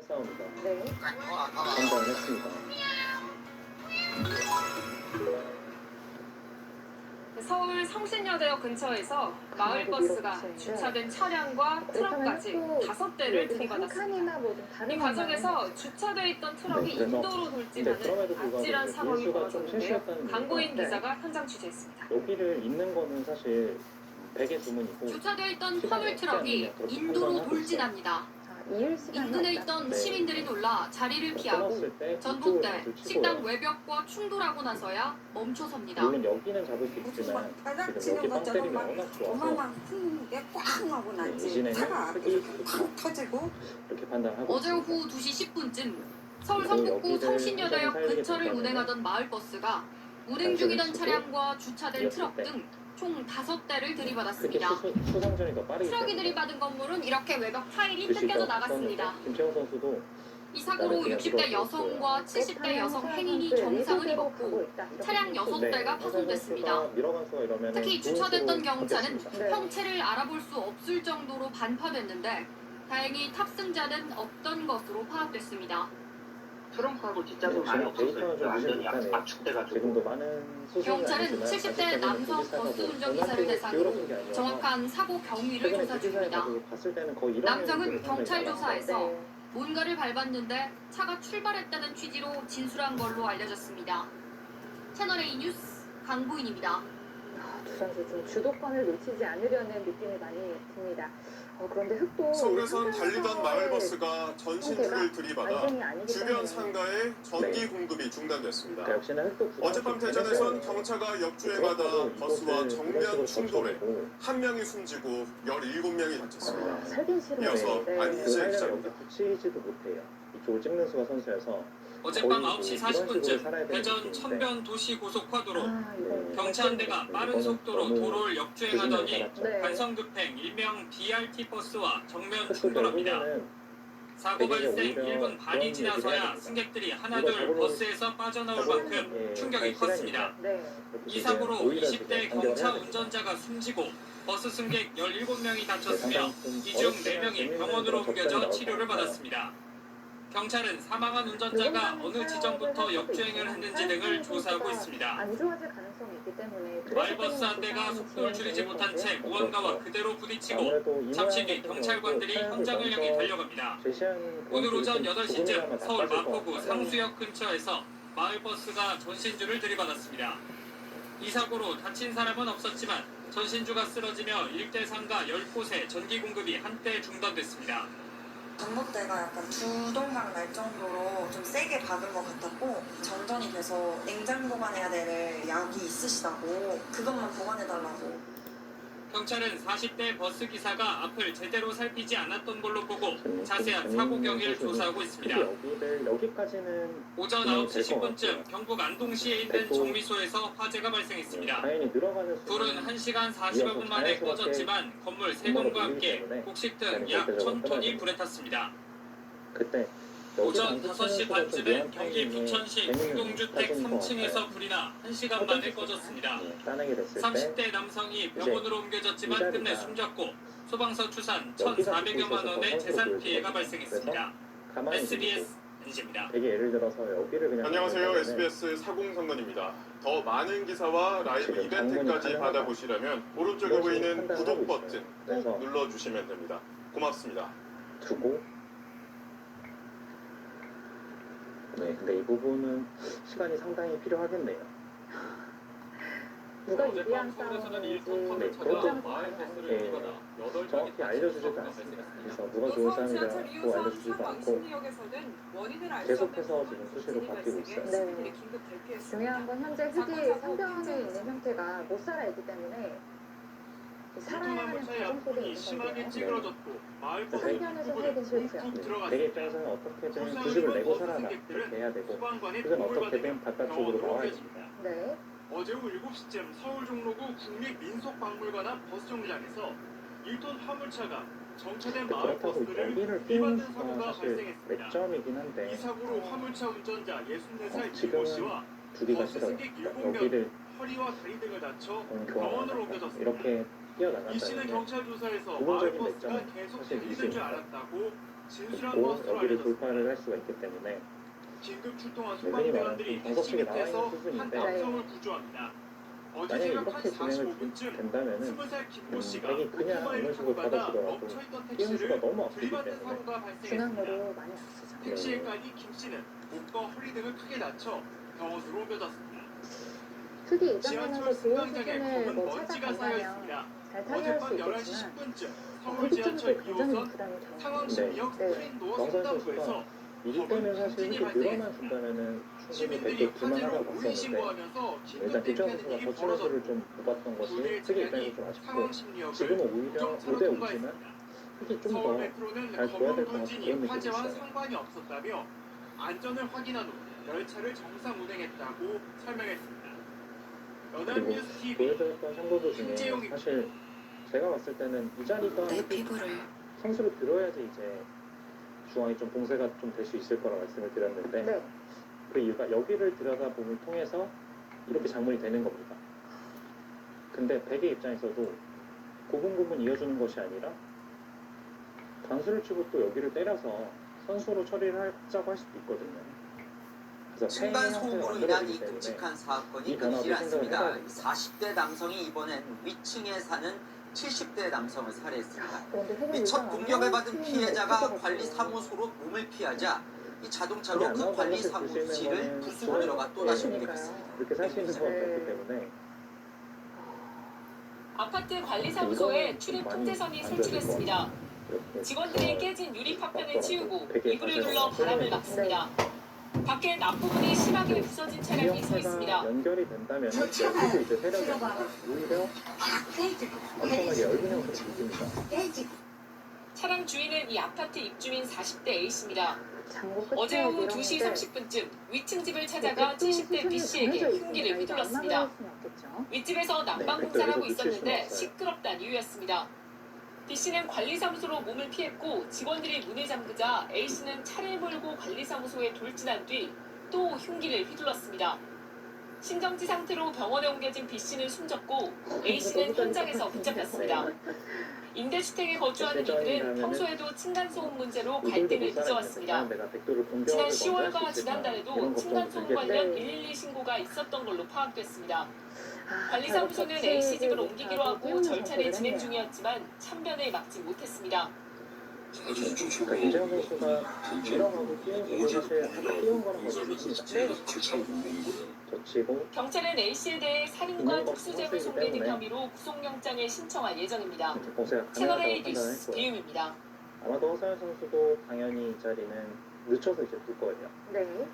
싸웁니다. 네. 판단을 했습니다. 서울 성신여대역 근처에서 마을버스가 주차된 차량과 트럭까지 5대를 들이받았습니다. 이 과정에서 주차돼 있던 트럭이 인도로 돌진하는 아찔한 상황이 벌어졌는데요. 강보인 기자가 현장 취재했습니다. 여기를 잇는 거는 사실 백의 주문이고, 주차되어 있던 화물 트럭이 인도로 돌진합니다. 인근에 있던 시민들이 놀라 자리를 피하고 전봇대 식당 외벽과 충돌하고 나서야 멈춰섭니다. 물론 여기는 잡을 수 있지만 지금 여기 빵 때리면 워낙 좋아서 어마어마한 꽉 하고 나지. 이진에는 차가 크기 팍 터지고. 이렇게 판단하고 어제 있습니다. 오후 2시 10분쯤 서울 성북구 성신여대역 근처를 운행하던 마을버스가 운행 중이던 차량과 주차된 트럭 등 총 5대를 들이받았습니다. 수상전이 더 빠르기 트럭이 때문에 들이받은 건물은 이렇게 외벽 타일이 그 뜯겨져 시각 나갔습니다. 김채영 선수도 이 사고로 60대 여성과 70대 여성 행인이 정상을 입었고 차량 6대가 파손됐습니다. 특히 주차됐던 경차는 형체를 알아볼 수 없을 정도로 반파됐는데 다행히 탑승자는 없던 것으로 파악됐습니다. 트렁크하고 뒷좌석 안에 없었어요. 완전히 압축돼가지고. 지금도 많은 경찰은 70대 남성 버스 운전기사를 대상으로 정확한 사고 경위를 조사 중입니다. 남성은 경찰 조사에서 뭔가를 밟았는데 차가 출발했다는 취지로 진술한 걸로 알려졌습니다. 채널A 뉴스 강보인입니다. 두 선수 좀 주도권을 놓치지 않으려는 느낌이 많이 듭니다. 그런데 흑도 서울에선 달리던 마을버스가 전신주를 들이받아 주변 상가에 전기 네. 공급이 중단됐습니다. 그러니까 어젯밤 대전에선 경차가 역주행하다 버스와 정면 충돌해 한 명이 숨지고 17명이 다쳤습니다. 이어서 안희재 기자입니다. 붙이지도 못해요. 이쪽을 찍는 수가 선수여서 어젯밤 9시 40분쯤 대전 천변 도시고속화도로 경차 한 대가 빠른 속도로 도로를 역주행하더니 간성급행 일명 BRT 버스와 정면 충돌합니다. 사고 발생 1분 반이 지나서야 승객들이 하나둘 버스에서 빠져나올 만큼 충격이 컸습니다. 이 사고로 20대 경차 운전자가 숨지고 버스 승객 17명이 다쳤으며 이 중 4명이 병원으로 옮겨져 치료를 받았습니다. 경찰은 사망한 운전자가 어느 지점부터 역주행을 했는지 등을 조사하고 있습니다. 안 좋아질 가능성이 있기 때문에 마을버스 한 대가 속도를 줄이지 못한 채 무언가와 그대로 부딪히고 잠시 뒤 경찰관들이 현장을 향해 달려갑니다. 오늘 오전 8시쯤 서울 마포구 상수역 근처에서 마을버스가 전신주를 들이받았습니다. 이 사고로 다친 사람은 없었지만 전신주가 쓰러지며 일대 상가 10곳에 전기 공급이 한때 중단됐습니다. 전봇대가 약간 두동강 날 정도로 좀 세게 박은 것 같았고 정전이 돼서 냉장 보관해야 될 약이 있으시다고 그것만 보관해달라고. 경찰은 40대 버스 기사가 앞을 제대로 살피지 않았던 걸로 보고 자세한 사고 경위를 조사하고 있습니다. 오전 9시 10분쯤 경북 안동시에 있는 정미소에서 화재가 발생했습니다. 불은 1시간 40여 분 만에 꺼졌지만 건물 3건과 함께 곡식 등 약 1000톤이 불에 탔습니다. 오전 5시 반쯤엔 경기 부천시 공동주택 3층에서 불이 나 1시간 만에 꺼졌습니다. 30대 남성이 병원으로 옮겨졌지만 끝내 숨졌고 소방서 추산 1,400여만 원의 재산 피해가 발생했습니다. SBS NG입니다. 안녕하세요. SBS 사공선건입니다. 더 많은 기사와 라이브 이벤트까지 받아보시려면 오른쪽에 보이는 구독 버튼 꼭 눌러주시면 됩니다. 고맙습니다. 네, 근데 이 부분은 시간이 상당히 필요하겠네요. 누가 유리한 싸움인지 정확히 알려주지도 않습니다. 그래서 누가 좋은 싸움이라고 알려주지도 않고 계속해서 지금 수시로 바뀌고 있어요. 네. 중요한 건 현재 흙이 상변에 있는 형태가 못 살아있기 때문에 살아야 하는 과정 속에 있는 건데요. 상변에서 살긴 싫고요. 대개 입장에서는 어떻게든 구식을 내고 살아라 이렇게 해야 되고 그건 어떻게든 바깥쪽으로 나와야 됩니다. 네. 어제 오후 7시쯤 서울 종로구 국립민속박물관 앞 버스 정류장에서 1톤 화물차가 정차된 마을버스를 여기를 뒤받은 띄우는 사고가 수가 사실 발생했습니다. 맥점이긴 한데 이 사고로 화물차 운전자 64살 지금은 김모 씨와 주기가 버스 싫어요. 승객 여기를 7명이 허리와 다리 등을 다쳐 병원으로 옮겨졌습니다. 이렇게 이 씨는 뛰어나간다는 경찰 조사에서 기본적인 마을버스가 맥점은 계속 사실 달리는 줄 있습니다. 알았다고 진술한 있고 것으로 여기를 알려졌습니다. 돌파를 할 수가 있기 때문에 긴급 출동한 흔히 말하는 소방대원들이 좀 택시 정석식이 나와 밑에서 있는 한 수준인데 남성을 구조합니다. 어제 만약에 새벽 이렇게 1시 진행을 45분쯤 된다면은 20살 김모 씨가 백이 그냥 오토바이를 이런 식으로 타고 가다 받아주더라도 멈춰있던 띄운 수가 택시를 너무 아프기 들이받는 때문에 사고가 발생했습니다. 중앙으로 많이 아프죠. 택시일까지 김 씨는 목과 허리 등을 크게 다쳐 병원으로 옮겨졌습니다. 특히 지하철 입장하면서 좋은 승강장에 수준을 검은 뭐 먼지가 쌓여 찾아간다면 있습니다. 잘 타개할 수 어젯밤 11시 있겠지만 10분쯤 그 서울 지하철 굉장히 2호선 부담이 돼요. 상황심리역 네. 스크린도 정선 상담부에서 선수가 이기 때문에 사실 이렇게 늘어난 준다면은 충분히 시민들이 백도 불만하다고 화재로 우인 봤었는데 신고하면서 일단 긴급 김정 대피하는 선수가 일이 거친 모습을 벌어졌고 좀 뽑았던 것이 특이 입장에서 좀 아쉽고 상황심리역을 지금은 오히려 정차로 5대 5지만 통과했습니다. 특히 좀 서울 더 메트로는 잘 둬야 검은 될 것 같은 돌진이 그런 느낌이 화재와 있어요. 상관이 없었다며 안전을 확인한 후 열차를 정상 운행했다고 설명했습니다. 연합뉴스 TV 보여드렸던 선거도 중에 김재용이 사실 제가 봤을 때는 이 자리가 내 피부를 선수를 들어야지 이제 중앙이 좀 봉쇄가 좀 될 수 있을 거라 말씀을 드렸는데 네. 그 이유가 여기를 들여다봄을 통해서 이렇게 장문이 되는 겁니다. 근데 백의 입장에서도 고분고분 이어주는 것이 아니라 단수를 치고 또 여기를 때려서 선수로 처리를 하자고 할 수도 있거든요. 그래서 층간 소음으로 인한 이 때문에 끔찍한 사건이 이 변화도 끊이질 않습니다. 생각을 해봐야 40대 남성이 이번엔 위층에 사는 70대 남성을 살해했습니다. 그런데 세금 이 첫 일정 공격을 안 받은 나오는 피해자가 수준의 관리사무소로 몸을 피하자 이 이게 자동차로 안 그 나오는 관리사무실을 것을 보시면은 부수고 들어가 또다시 네. 공격했습니다. 이렇게 살 수 있는 것 같기 때문에 아파트 관리사무소에 출입 통제선이 설치됐습니다. 직원들이 깨진 유리 파편을 치우고 이불을 둘러 바람을 막습니다. 밖에 앞부분이 심하게 부서진 차량이 서 있습니다. 연결이 된다면 여기도 이제 세력이 오히려 엄청나게 열분형 느낍니다. 차량 주인은 이 아파트 입주민 40대 A씨입니다. 장고 어제 끝에 오후 2시 내렸는데 30분쯤 위층 집을 찾아가 백도 70대 수준이 B씨에게 정해져 흉기를 있으니까 이거 안 휘둘렀습니다. 나갈 수는 없겠죠. 윗집에서 난방 네, 공사를 하고 백도에서 놓칠 수는 있었는데 없어요. 시끄럽다는 이유였습니다. B씨는 관리사무소로 몸을 피했고 직원들이 문을 잠그자 A씨는 차를 몰고 관리사무소에 돌진한 뒤 또 흉기를 휘둘렀습니다. 심정지 상태로 병원에 옮겨진 B씨는 숨졌고 A씨는 현장에서 붙잡혔습니다. 임대주택에 거주하는 이들은 평소에도 층간소음 문제로 갈등을 빚어왔습니다. 지난 10월과 지난달에도 층간소음 관련 112 신고가 있었던 걸로 파악됐습니다. 관리사무소는 A씨 집을 옮기기로 하고 절차를 진행 중이었지만 참변을 막지 못했습니다. 그러니까 김재현 선수가 일어나고 뛰는 것도 사실 아까 뛰는 거랑 거의 비슷합니다. 젖히고 경찰은 A씨에 대해 살인과 특수재물 손괴 등 혐의로 구속영장을 신청할 예정입니다. 봉쇄가 채널A 가능하다고 뉴스 판단했고요. 배움입니다. 아마도 허사연 선수도 당연히 이 자리는 늦춰서 이제 둘 거예요. 네.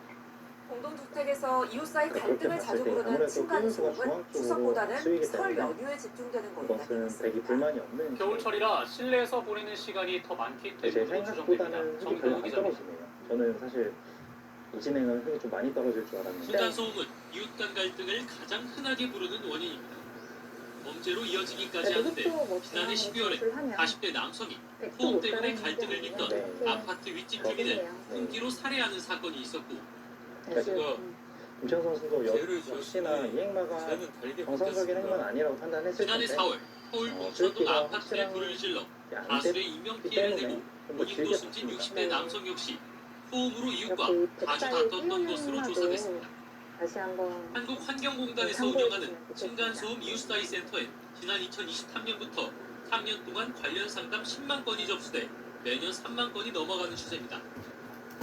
공동주택에서 이웃 사이 그렇게 갈등을 봤을 자주 때 부르는 아무래도 층간소음은 중앙 쪽으로 추석보다는 쓰이기 설 때문에 연휴에 집중되는 걸로 이것은 나타났습니다. 백이 불만이 없는 겨울철이라 실내에서 보내는 시간이 더 많기 제 때문에 추정됩니다. 생각보다는 흙이 별로 정도우 안 기자입니다. 떨어지네요. 저는 사실 이 진행은 흙이 좀 많이 떨어질 줄 알았는데 층간소음은 이웃 간 갈등을 가장 흔하게 부르는 원인입니다. 범죄로 이어지기까지 그래도 하는데 흙도 뭐 지난해 중앙으로 12월에 진출하면 40대 남성이 백도 소음 못 때문에 가는 갈등을 게 빚던 네. 아파트 윗집 주민을 거기네요. 흉기로 살해하는 사건이 있었고 그러니까 김천 선수도 역시나 이 행마가 정상적인 행마는 아니라고 판단했을 지난해 텐데 4월 서울 봉천동 아파트에 불을 질러 다수의 인명피해를 내고 좀더 본인도 길게 숨진 봤습니다. 60대 남성 역시 소음으로 이웃과 이렇게 자주 백사에 다퉜던 것으로 띄우는 조사됐습니다. 다시 한번 한국환경공단에서 참고해 운영하는 주시면 층간소음 이웃사이 센터엔 지난 2023년부터 3년 동안 관련 상담 10만 건이 접수돼 매년 3만 건이 넘어가는 추세입니다.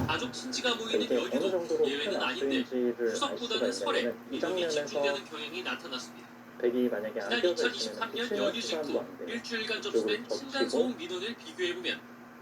가족 친지가 모이는 이게 어느 연휴도 정도로 예외는 큰 아닌데 악수인지를 알 수가 추석보다는 설에 있냐면 이 민원이 장면에서 집중되는 경향이 나타났습니다. 백이 만약에 안 지난 껴져 있으면 2023년 연휴 직후 일주일간 접수된 층간소음 민원을 비교해보면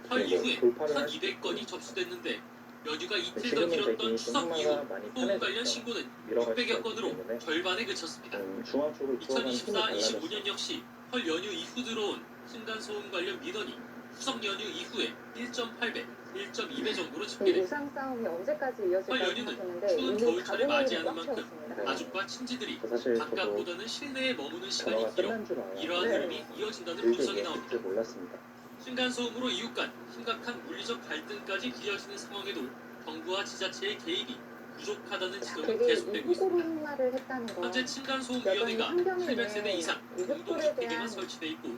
설 이후에 돌파를 할 수 1200건이 접수됐는데 연휴가 이틀 더 지금은 길었던 백이 추석 좀 이후 행마가 많이 소음 관련 편해졌죠. 신고는 밀어갈 600여 수가 있기 건으로 때문에 절반에 그쳤습니다. 중앙 쪽을 들어가는 힘이 2024, 달라졌어요. 25년 역시 설 연휴 이후 들어온 층간소음 관련 민원이 추석 연휴 이후에 1.8배, 1.2배 정도로 이 집계돼 우상 싸움이 언제까지 이어질까 설 연휴는 생각했는데 추운 이미 겨울철에 가공일이 맞이하는 꽉 만큼 채웠습니다. 가족과 친지들이 사실 저도 바깥보다는 실내에 머무는 시간이 변화가 길어 끝난 줄 알아요. 이러한 네. 흐름이 이어진다는 길게 분석이 이어질 나옵니다. 줄 몰랐습니다. 층간소음으로 이웃 간 심각한 물리적 갈등까지 빚어지는 상황에도 정부와 지자체의 개입이 부족하다는 자, 지적은 되게 계속되고 있습니다. 이후고로 행마를 했다는 건 현재 층간소음위원회가 여전히 환경에 800세대 이상 이 흙불에 공동주택에만 대한 설치돼 있고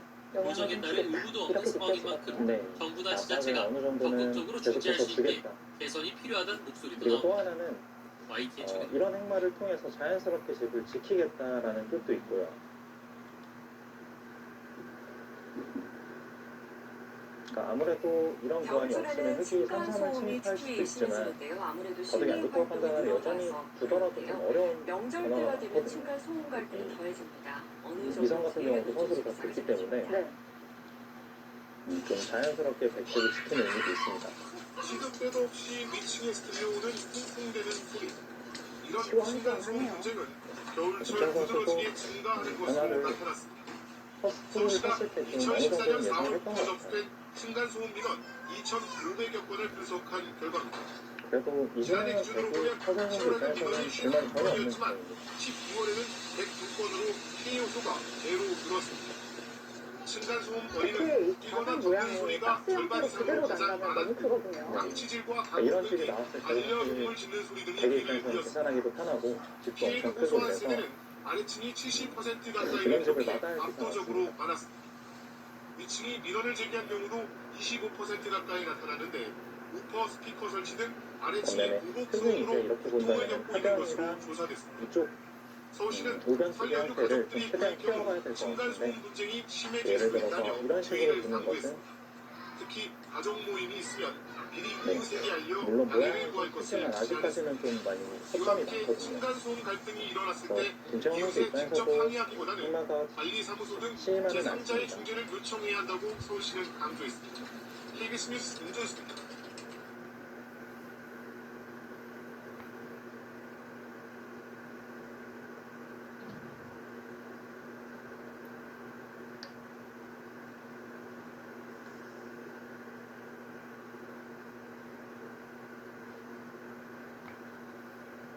도적에 따른 의무도 없는 상황인 만큼 네. 정부나 압박을 지자체가 어느 정도는 적극적으로 중재할 계속해서 수 있게 주겠다. 개선이 필요하다는 목소리도 그리고 또 나옵니다. 하나는 YTN 최근 이런 행마를 통해서 자연스럽게 집을 지키겠다라는 뜻도 있고요. 그러니까 아무래도 이런 교환이 없으면 겨울철에는 흙이 산삼을 층간소음이 침입할 수도 특히 있지만 예민해지는데요. 아무래도 거듭이 시민 안 좋다고 활동이 판단하면 여전히 늘어나서 두더라도 좀 그런데요. 어려운 명절 변화가 때가 되면 많거든요. 층간 소음 갈등이 더해집니다. 어느 위성 정도 같은 경우도 선수를 다 듣기 때문에 네. 좀 자연스럽게 백색을 지키는 의미도 있습니다. 시도 때도 없이 위층에서 들려오는 쿵쿵대는 소리. 이런 시원시원하네요. 층간소음 문제는 겨울철 입장 두드러지게 선수도 증가하는 변화를 것으로 나타났습니다. 퍼스트를 했을 때 좀 어느 2014년 정도는 4월부터 예상했던 것 같아요. 접수된 층간소음 민원 2,500여 건을 분석한 결과입니다. 그래도 지난해 이제는 기준으로 대구 보면 타선수 7월에는 입장에서는 민원이 불만이 전혀 없는 56건이었지만 상황입니다. 12월에는 102건으로 피해 요소가 제로 늘었습니다. 층간소음 거리는 특히 이 뛰거나 자석 덮는 모양이 소리가 박스 절반 형태로 이상으로 그대로 가장 난다면 너무 많았고 크거든요. 강치질과 이런 가공등이 집이 나왔을 때 반려동물 짖는 소리 등이 대구 귀를 입장에서는 울렸습니다. 계산하기도 편하고 집도 피해가 엄청 크고 호소한 그래서 세대는 아래층이 70% 그런 가까이를 집을 기록해 마다할 기사가 압도적으로 없습니다. 많았습니다. 위층이 민원을 제기한 경우도 25% 가까이 나타나는데 우퍼 스피커 설치 등 아래층이 반면에 보복 흔히 이제 소음으로 이렇게 고통을 본다면 겪고 있는 것으로 하변이나 조사됐습니다. 이쪽 서울시는 우변 쪽의 살려주 형태를 좀 가족들이 최대한 보일 경우 키워가야 될 것 층간소음 같은데 분쟁이 심해질 예를 수 들어서 있다며 이런 식으로 주의를 두는 것은 당부했습니다. 특히 가족 모임이 있으면 미리 네, 이웃에게 알려 물론 양해를 모양은 구할 것을 크지만 지시하였습니다. 아직까지는 좀 많이 이와 속감이 함께 많거든요. 층간소음 갈등이 일어났을 그래서 때 김채원 선수 이웃에 직접 입장에서도 항의하기보다는 행마가 관리사무소 등 심하는 제3자의 않습니다. 중재를 요청해야 한다고 서울시는 강조했습니다. KBS 뉴스 임준수입니다.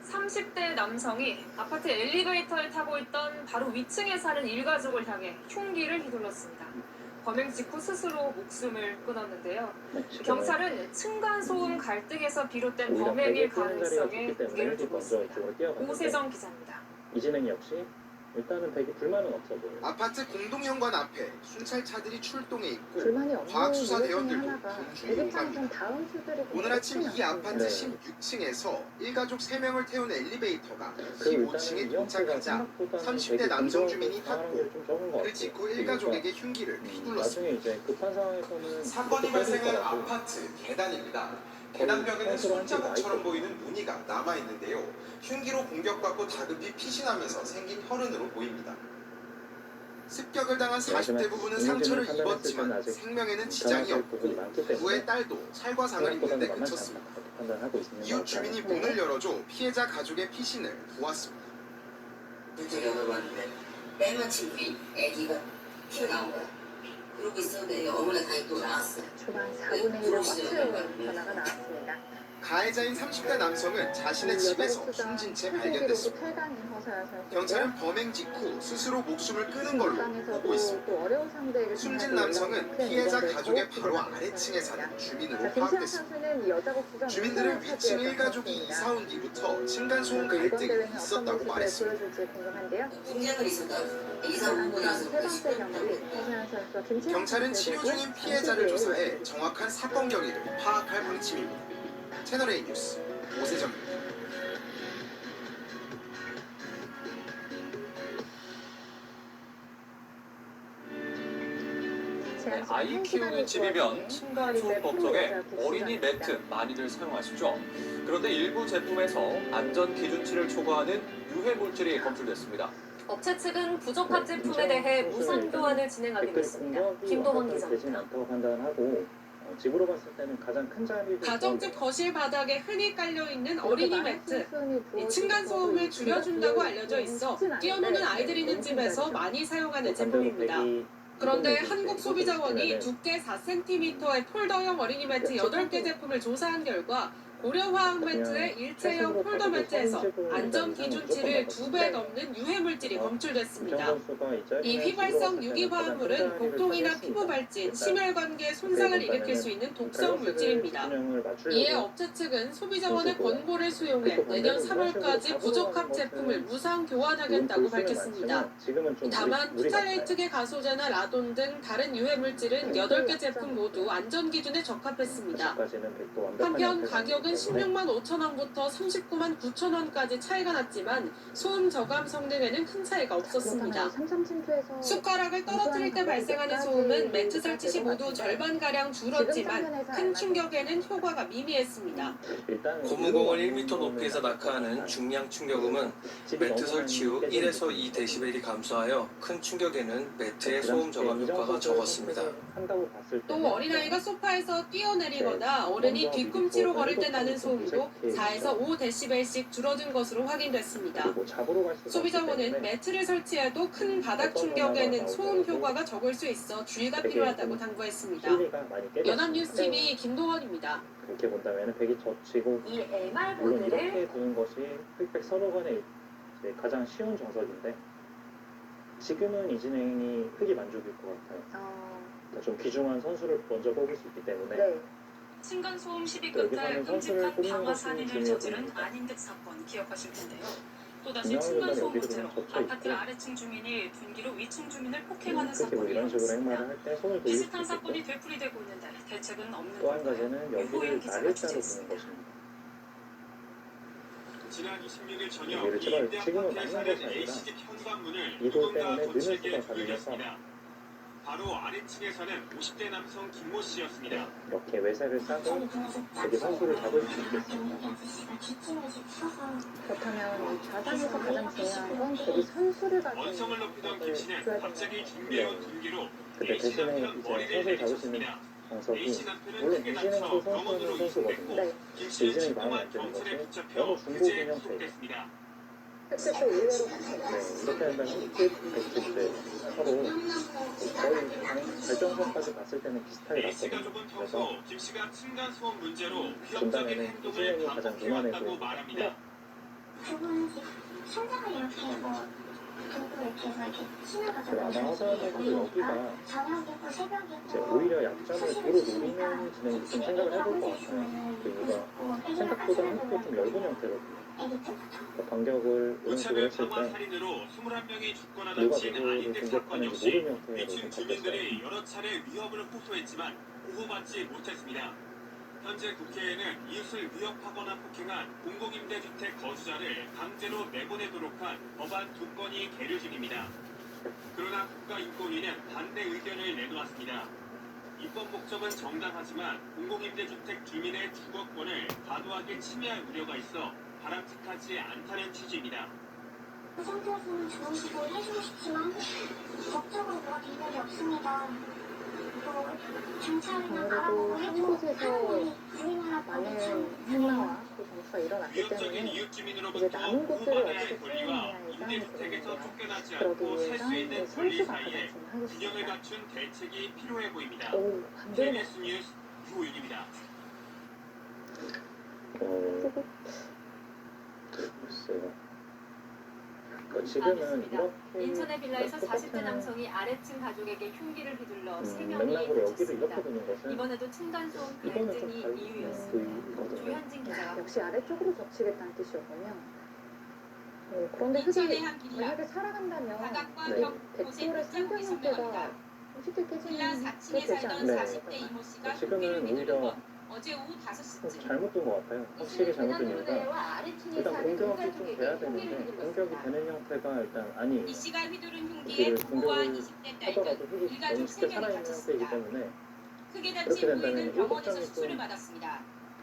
삼십 대 남성이 아파트 엘리베이터를 타고 있던 바로 위층에 사는 일가족을 향해 흉기를 휘둘렀습니다. 범행 직후 스스로 목숨을 끊었는데요. 경찰은 층간소음 갈등에서 비롯된 오히려 범행일 베개 뛰는 자리가 가능성에 좋기 때문에 무게를 두고 먼저 있습니다. 이쪽으로 뛰어갔는데 오세정 기자입니다. 이진행 역시 일단은 백이 불만은 없어 보여요. 아파트 공동현관 앞에 순찰차들이 출동해 있고 불만이 없는 과학수사 이유 중에 대원들도 하나가 군중이 대기장에선 옵니다. 다음 수들이 오늘 아침 이 아파트 네. 16층에서 일가족 3명을 태운 엘리베이터가 그리고 15층에 일단은 이 형태가 도착하자 생각보다는 30대 되게 남성 긍정적으로 주민이 당하는 탔고 게 좀 적은 것 그 같아요. 직후 일가족에게 흉기를 휘둘렀습니다. 나중에 이제 급한 상황에서는 사건이 그렇게 발생한 때리더라도 아파트 계단입니다. 계단벽에는 손자국처럼 보이는 무늬가 남아있는데요. 흉기로 공격받고 다급히 피신하면서 생긴 혈흔으로 보입니다. 습격을 당한 40대 부부는 상처를 입었지만 생명에는 지장이 없고 부부의 딸도 찰과상을 입는 데 그쳤습니다. 이웃 주민이 문을 열어줘 피해자 가족의 피신을 보았습니다. 문제를 봤는데 맨 친구이 아기가 튀어나온 거야. 그러고 있었는데 어머니가 다시 또 나왔어. 주간 4분의 1을 꽉 채운 변화가 나왔습니다. 가해자인 30대 남성은 자신의 집에서 숨진 채 발견됐습니다. 경찰은 범행 직후 스스로 목숨을 끊은 걸로 보고 있습니다. 숨진 남성은 피해자 가족의 바로 아래층에 사는 주민으로 파악됐습니다. 주민들은 위층 1가족이 이사 온 뒤부터 층간소음 갈등이 있었다고 말했습니다. 분쟁을 있었다고. 이사 오고 나서 경찰은 치료 중인 피해자를 조사해 정확한 사건 경위를 파악할 방침입니다. 채널A 뉴스 오세정입니다. 아이 키우는 집이면 층간소음 법정에 어린이 매트 많이들 사용하시죠. 그런데 일부 제품에서 안전 기준치를 초과하는 유해 물질이 검출됐습니다. 업체 측은 부적합 제품에 대해 무상 교환을 진행하기로 했습니다. 김동원 기자입니다. 않다고 판단하고 집으로 봤을 때는 가장 큰 자리를 가정집 거실 바닥에 흔히 깔려있는 어린이 매트. 층간소음을 줄여준다고 알려져 있어 뛰어노는 아이들 있는 집에서 많이 사용하는 제품입니다. 그런데 한국소비자원이 두께 4cm의 폴더형 어린이 매트 8개 제품을 조사한 결과 고려화학 매트의 일체형 폴더 매트에서 안전 기준치를 2배 넘는 유해물질이 검출됐습니다. 이 휘발성 유기화합물은 복통이나 피부 발진, 심혈관계 손상을 일으킬 수 있는 독성 물질입니다. 이에 업체 측은 소비자원의 권고를 수용해 내년 3월까지 부적합 제품을 무상 교환하겠다고 밝혔습니다. 다만 프탈레이트계 가소제나 라돈 등 다른 유해물질은 8개 제품 모두 안전 기준에 적합했습니다. 한편 가격은 16만 5천 원부터 39만 9천 원까지 차이가 났지만 소음 저감 성능에는 큰 차이가 없었습니다. 숟가락을 떨어뜨릴 때 발생하는 소음은 매트 설치 시 모두 절반가량 줄었지만 큰 충격에는 효과가 미미했습니다. 고무공을 1m 높이에서 낙하하는 중량 충격음은 매트 설치 후 1에서 2dB이 감소하여 큰 충격에는 매트의 소음 저감 효과가 적었습니다. 또 어린아이가 소파에서 뛰어내리거나 어른이 뒤꿈치로 걸을 때 나는 소음도 4에서 5dB씩 줄어든 것으로 확인됐습니다. 소비자원은 매트를 설치해도 큰 바닥 충격에는 소음 효과가 적을 수 있어 주의가 필요하다고 당부했습니다. 연합뉴스TV 김도원입니다. 이렇게 본다면 팩이 젖히고 이 물론 MR보드를 이렇게 두는 것이 흑백 서로 간의 이제 가장 쉬운 정석인데 지금은 이 진행이 흑이 만족일 것 같아요. 그러니까 좀 귀중한 선수를 먼저 뽑을 수 있기 때문에 층간소음 시비 여기 끝에 사는 선수를 끔찍한 뽑는 방화 것이 살인을 중요한 저지른 겁니다. 안인득 사건 기억하실 텐데요. 또다시 분명히 층간소음 여기도 문제로 그냥 젖혀 아파트 있고 아래층 주민이 둔기로 위층 주민을 폭행하는 그렇게 뭐 사건이 이런 식으로 일어났습니다. 행마를 할 때 손을 돌릴 수 비슷한 있고 사건이 되풀이되고 있는데 대책은 없는 또 한 걸까요? 가지는 여기를 유호영 기자가 날일자로 두는 취재했습니다. 것입니다. 지난 26일 저녁 여기를 제발 이인대 지금은 아파트에 막는 것이 사는 아니라 A씨집 현관문을 이도 누군가 때문에 눈을 거칠게 수가 가면서 두들겼습니다. 바로 아래층에 사는 50대 남성 김모 씨였습니다. 이렇게 외세를 싸고 여기 선수를 잡을 수 있겠습니다. 그렇다면 이 좌상에서 가장 중요한 건 저기 선수를 가지고 원성을 높이던 김 씨는 줘야 갑자기 중대한 둔기로 근데 A씨 대신에 남편 이제 머리를 선수를 잡을 수 있는 내리쳤습니다. 방석이 A씨 남편은 물론 크게 이진행도 다쳐 병원으로 선수는 선수거든요. 이송됐고 김 씨는 이진행이 마음에 안 19만 드는 경찰에 것이 붙잡혀 너무 그제 중고긴 형태예요. 구속됐습니다. 흑백도 의외로 이렇게 한다면 흑집, 백집들 서로 거의 결정선까지 봤을 때는 비슷하게 A씨 났거든요. 가족은 그래서 평소 김 씨가 층간소음 문제로 위협적인 분단에는 행동을 이진행이 가장 무난해 반복해왔다고 보입니다. 말합니다. 아마 허사하면서 여기가 이제 오히려 약점을 도로 노리는 진행을 좀 생각을 해볼 것 같아요. 여기가 생각보다 한국도 좀 얇은 형태거든요. 그러니까 반격을 이런 식으로 무차별 했을 방화 때 살인으로 21명이 죽거나 누가 다친 누구를 안인대 사건 공격하는지 역시 모르는 형태로 위층 좀 바뀌었어요. 주민들이 여러 차례 위협을 호소했지만 보호받지 못했습니다. 현재 국회에는 이웃을 위협하거나 폭행한 공공임대주택 거주자를 강제로 내보내도록 한 법안 2건이 계류 중입니다. 그러나 국가인권위는 반대 의견을 내놓았습니다. 입법 목적은 정당하지만 공공임대주택 주민의 주거권을 과도하게 침해할 우려가 있어 바람직하지 않다는 취지입니다. 그 상태에서는 좋은 시도를 해주고 싶지만 법적으로 뭐가 된 적이 없습니다. 아무래도 한 곳에서 많은 행마와 그 정수가 일어났기 위협적인 때문에 이웃 이제 주민으로부터 남은 곳들을 보호받아야 어떻게 할 권리와 수용해야 싸움이 임대주택에서 되는데요. 쫓겨나지 그러기 않고 살 수 위해서 있는 이제 권리 선수가 사이에 가장 균형을 중요하겠습니다. 갖춘 대책이 필요해 보입니다. 오, 감정이 KBS 뉴스 유호윤입니다. 글쎄요. 그러니까 지금은 이렇게 인천의 빌라에서 똑같은 40대 남성이 아래층 가족에게 흉기를 휘둘러 3명이 맥락으로 여기를 다쳤습니다. 이렇게 두는 것은 이번에도 층간소음 이거는 좀 갈등이 다른 이유였습니다. 거거든요. 조현진 기자가 역시 아래쪽으로 젖히겠다는 뜻이었군요. 그런데 흙이 만약에 살아간다면 네. 백돌의 상경 형태가 쉽게 깨지는 게 되지 않을까요? 네. 지금은 오히려 어제 오후 5시쯤 잘못 둔 것 같아요. 확실히 잘못 둔 이유가 일단 공격이 좀 돼야 되는데 공격이 되는 형태가 일단 아니에요. 이 씨가 휘두른 흉기에 여기를 부부와 공격을 20대 하더라도 딸 흙이 일가족 너무 쉽게 3명이 살아있는 형태이기 다쳤습니다. 때문에 크게 그렇게 다친 된다면 부인은 병원에서 일곱장이 수술을 좀 받았습니다.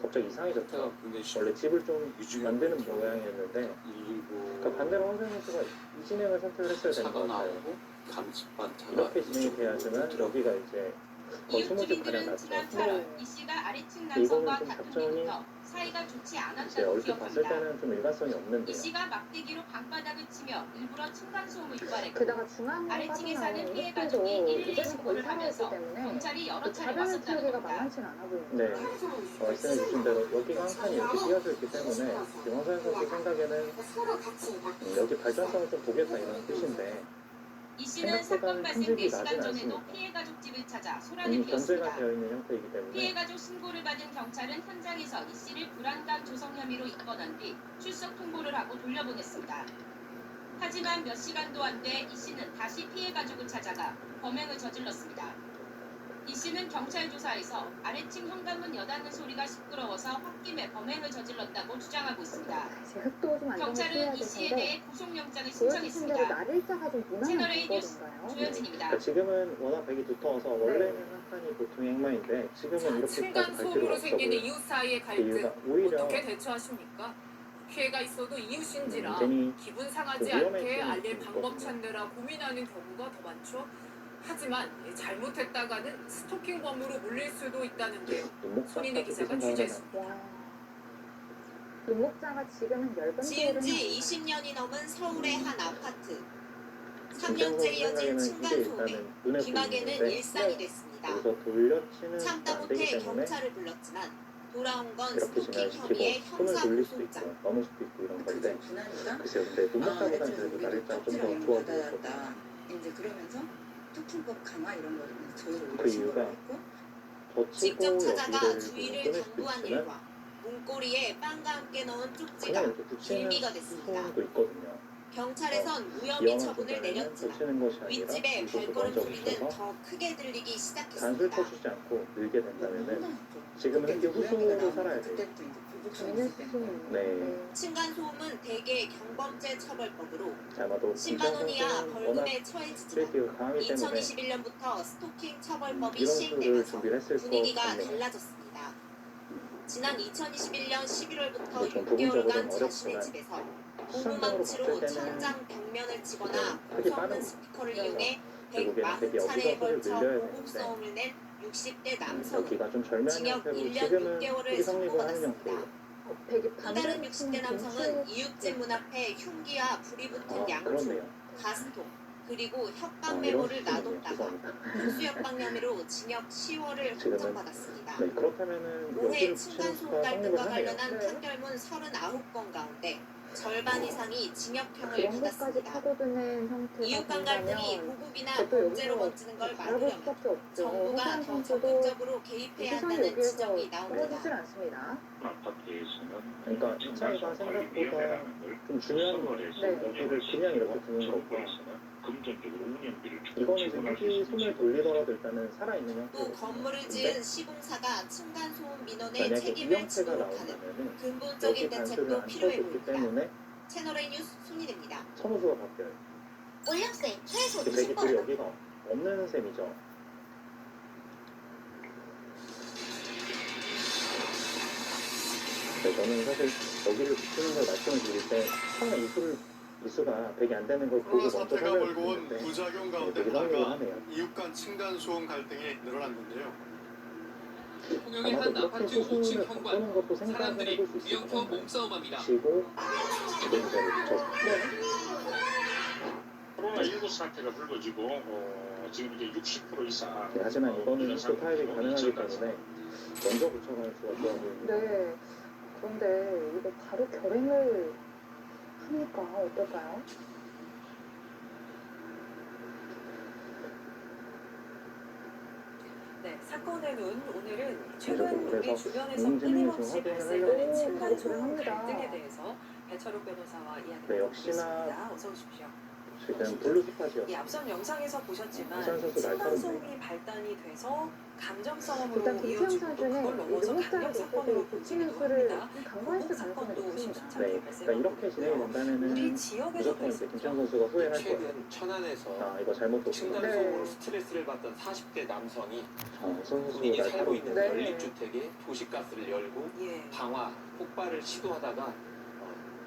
갑자기 이상해졌죠. 원래 집을 좀 만드는 모양이었는데 그러니까 반대로 황정 선수가 이 진행을 선택을 했어야 되는 것 같아요. 이렇게 진행이 돼야지만 여기가 이제 거의 이웃 20집 가량 주민들은 났죠. 지난처럼 이 씨가 아래층 이거는 남성과 좀 다툰 작전이 뒤부터 사이가 좋지 이제 않았다고 얼핏 봤을 기억합니다. 때는 좀 일관성이 이 없는데요. 씨가 막대기로 방바닥을 치며 일부러 층간소음을 유발했고 게다가 중앙으로 아래층에 사는 빠져나오는 피해 이웃들도 가족이 112 이제는 거의 신고를 살아있기 하면서 때문에 경찰이 여러 그 차례 자변을 왔었다는 키우기가 겁니다. 만만치는 않아 보입니다. 네, 말씀해 주신 대로 여기가 한 칸이 이렇게 띄어져 있기 때문에 김광선 선수 생각에는 여기 발전성을 좀 보겠다 이런 뜻인데 이 씨는 사건 생각보다는 발생 힘들기 4시간 나진 전에도 않습니다. 피해 가족 집을 찾아 소란을 이미 견제가 피웠습니다. 되어 있는 형태이기 때문에 피해 가족 신고를 받은 경찰은 현장에서 이 씨를 불안감 조성 혐의로 입건한 뒤 출석 통보를 하고 돌려보냈습니다. 하지만 몇 시간도 안 돼 이 씨는 다시 피해 가족을 찾아가 범행을 저질렀습니다. 이 씨는 경찰 조사에서 아래층 현관문 여닫는 소리가 시끄러워서 홧김에 범행을 저질렀다고 주장하고 있습니다. 이제 흙도 좀 안정을 경찰은 취해야 이 될 씨에 텐데 대해 구속영장을 보여주신 대로 신청했습니다. 날일자가 좀 무난한 채널A 뉴스 거인가요? 조현진입니다. 그러니까 지금은 워낙 백이 두터워서 원래는 한 칸이 보통의 행마인데 지금은 이렇게까지 갈 필요가 층간소음으로 없어 생기는 보여요. 이웃 사이의 그 이유가 갈등 오히려 어떻게 대처하십니까? 피해가 있어도 이웃인지라 괜히 기분 상하지 그 위험할 않게 수는 알릴 방법 있거든요. 찾느라 고민하는 경우가 더 많죠. 하지만 잘못했다가는 스토킹범으로 몰릴 수도 있다는데요. 손인혜 기자가 취재했습니다. 와. 눈목자가 지금은 얇은 지은 지 20년이 넘은 서울의 한 아파트. 3년째 이어진 층간소음에 귀마개는 일상이 됐습니다. 여기서 돌려치는 참다 안 되기 못해 때문에 경찰을 불렀지만 돌아온 건 이렇게 스토킹 진행시키고 혐의의 손을 형사 돌릴 수도 고소장. 있고 넘을 수도 있고 이런 건데 글쎄요 근데 눈목자보다는 그래도 날일자 좀 더 좋아 보였거든요. 이제 그러면서 토킹법 강화 이런 거를 저희를 그 이유가 더 직접 치고 찾아가 여기를 주의를 끊을 수도 당부한 있지만 일과 문고리에 빵과 함께 넣은 쪽지가 그냥 이렇게 붙이는 빌미가 됐습니다. 소음도 있거든요. 경찰에선 무혐의 위험한 처분을 소재는 내렸지만 붙이는 것이 아니라 윗집의 이것도 발걸음 먼저 소리는 붙여서 더 크게 들리기 단술 시작했습니다. 쳐주지 않고 늘게 된다면은 지금은 이게 후속으로 살아야 돼요. 네. 층간소음은 대개 경범죄 처벌법으로 아마도 10만 원 이하 워낙 벌금에 처해지지만 스트레이트가 강하기 때문에 2021년부터 스토킹 처벌법이 이런 수를 시행되면서 준비를 했을 것 분위기가 같네요. 달라졌습니다. 지난 2021년 11월부터 좀 6개월간 부분적으로는 자신의 어렵지만 집에서 수상적으로 고무망치로 봤을 때는 천장 벽면을 치거나 되게 고성능 빠른 스피커를 이용해 결국에는 되게 140차례에 여기서 소리를 걸쳐 늘려야 고급 되는데 소음을 낸 60대 남성은 여기가 좀 절묘한 징역 형태로 1년 지금은 6개월을 크게 성립을 하는 선고받았습니다. 형태예요. 또 다른 60대 남성은 이웃집 문 앞에 흉기와 불이 붙은 양초, 그렇네요. 가스통, 그리고 협박 이런 메모를 수준이네요. 놔뒀다가 죄송합니다. 특수협박 혐의로 징역 10월을 지금은 확정받았습니다. 네, 그렇다면은 올해 여기를 층간소음 붙이니까 성립을 갈등과 하네요. 관련한 판결문 39건 가운데 절반 이상이 징역형을 그런 것까지 받았습니다. 파고드는 형태가 이웃간 갈등이 된다면 고급이나 저도 범죄로 여기서 번지는 걸 바라볼 막으려면 수밖에 없죠. 정부가 해당 더 선수도 적극적으로 개입해야 이 세상이 한다는 여기에서 지적이 나옵니다. 떨어지질 않습니다. 그러니까 이 차이가 생각보다 좀 중요한 거예요. 여기를 그냥 이렇게 두는 것과 이거는 이제 흙이 손을 돌리더라도 일단은 살아있는 또 형태로 건물을 지은 시공사가 층간소음 민원에 만약에 이 책임을 형태가 지도록 하는 나온다면은 근본적인 여기 단수를 대책도 안 필요해 쳐줬기 보입니다. 때문에 채널A 뉴스 손희대입니다. 선호수가 바뀌어요. 올력세 최소 백이 20%. 여기가 없는 셈이죠. 네, 저는 사실 여기를 붙이는 걸 말씀을 드릴 때 처음에 이수가 100이 안 되는 걸 보고 코로나 먼저 사태가 설명을 몰고 온 드렸는데 부작용 가운데 되게 성립을 하나가 하네요. 이웃 간 층간소음 갈등이 늘어난 건데요. 통영의 아마도 한 아파트 그렇게 5층 수순을 현관 바꾸는 것도 생각을 사람들이 해볼 수 있을 것 무영표 같아요. 몸싸움합니다. 치고 이동자를 붙여서 코로나19 사태가 불거지고 지금 이제 60% 이상 네, 하지만 이거는 이런 또 타협이 상황이 가능하기 있었다는 때문에 먼저 붙여가는 수가 좋아 보입니다. 네. 그런데 이거 바로 결행을 하니까 어떨까요? 네, 사건에는 오늘은 저도 최근 그래서 우리 주변에서 문제는 끊임없이 좀 확인을 발생하는 하려고 층간소음 합니다. 갈등에 대해서 배철욱 변호사와 이야기 네, 나누고 역시나 있습니다. 어서 오십시오. 지금 블루스팟이었어요. 이 앞선 영상에서 보셨지만 이찬 선수 날카롭네요. 층간소음이 발단이 돼서 감정 싸움으로 일단 김수영 이어지고 또 선수는 그걸 넘어서 눈목자를 강력 사건으로 놓고 붙이는 번지기도 수를 합니다. 강화했을 가능성이 사건도 높습니다. 심상찮게 네, 그러니까 발생하고 이렇게 진행이 있고요. 된다면은 우리 지역에서 무조건 이제 김찬 선수가 후회할 거예요. 최근 천안에서 아 이거 잘못 뒀구나. 층간소음으로 스트레스를 받던 40대 남성이 선수 본인이 살고 있는 네. 연립주택에 도시가스를 열고 예. 방화, 폭발을 시도하다가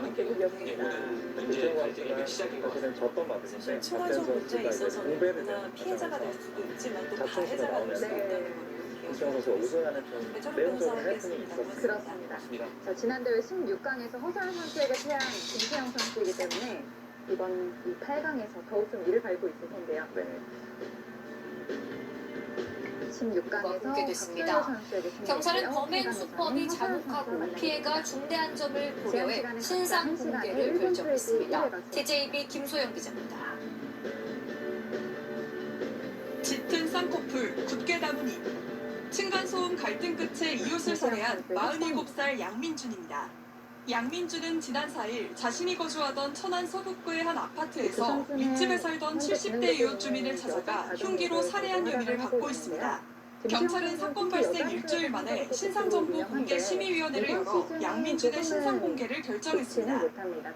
하는 게 문제 발생의 시작인 것 사실은 같습니다. 졌던 마음인데 사실 층간소음 문제에 있어서는 누구나 피해자가 될 수도 있지만 또 가해자가 될 수도 있다는 걸 김시영 선수가 우승하는 좀 내용적으로 해프닝이 있었습니다. 그렇습니다. 자, 지난 대회 16강에서 허서연 선수에게 패한 김세영 선수이기 때문에 이번 이 8강에서 더욱 좀 이를 밟고 있을 텐데요. 네. 26강에서 공개됐습니다. 경찰은 범행 수법이 잔혹하고 피해가 중대한 점을 고려해 신상 공개를 결정했습니다. TJB 김소영 기자입니다. 짙은 쌍꺼풀, 굳게 담은 입. 층간소음 갈등 끝에 이웃을 살해한 47살 양민준입니다. 양민준은 지난 4일 자신이 거주하던 천안 서북구의 한 아파트에서 윗집에 살던 70대 이웃 주민을 찾아가 흉기로 살해한 혐의를 받고 있습니다. 경찰은 사건 발생 일주일 만에 신상정보 공개 심의위원회를 열어 양민준의 신상 공개를 결정했습니다.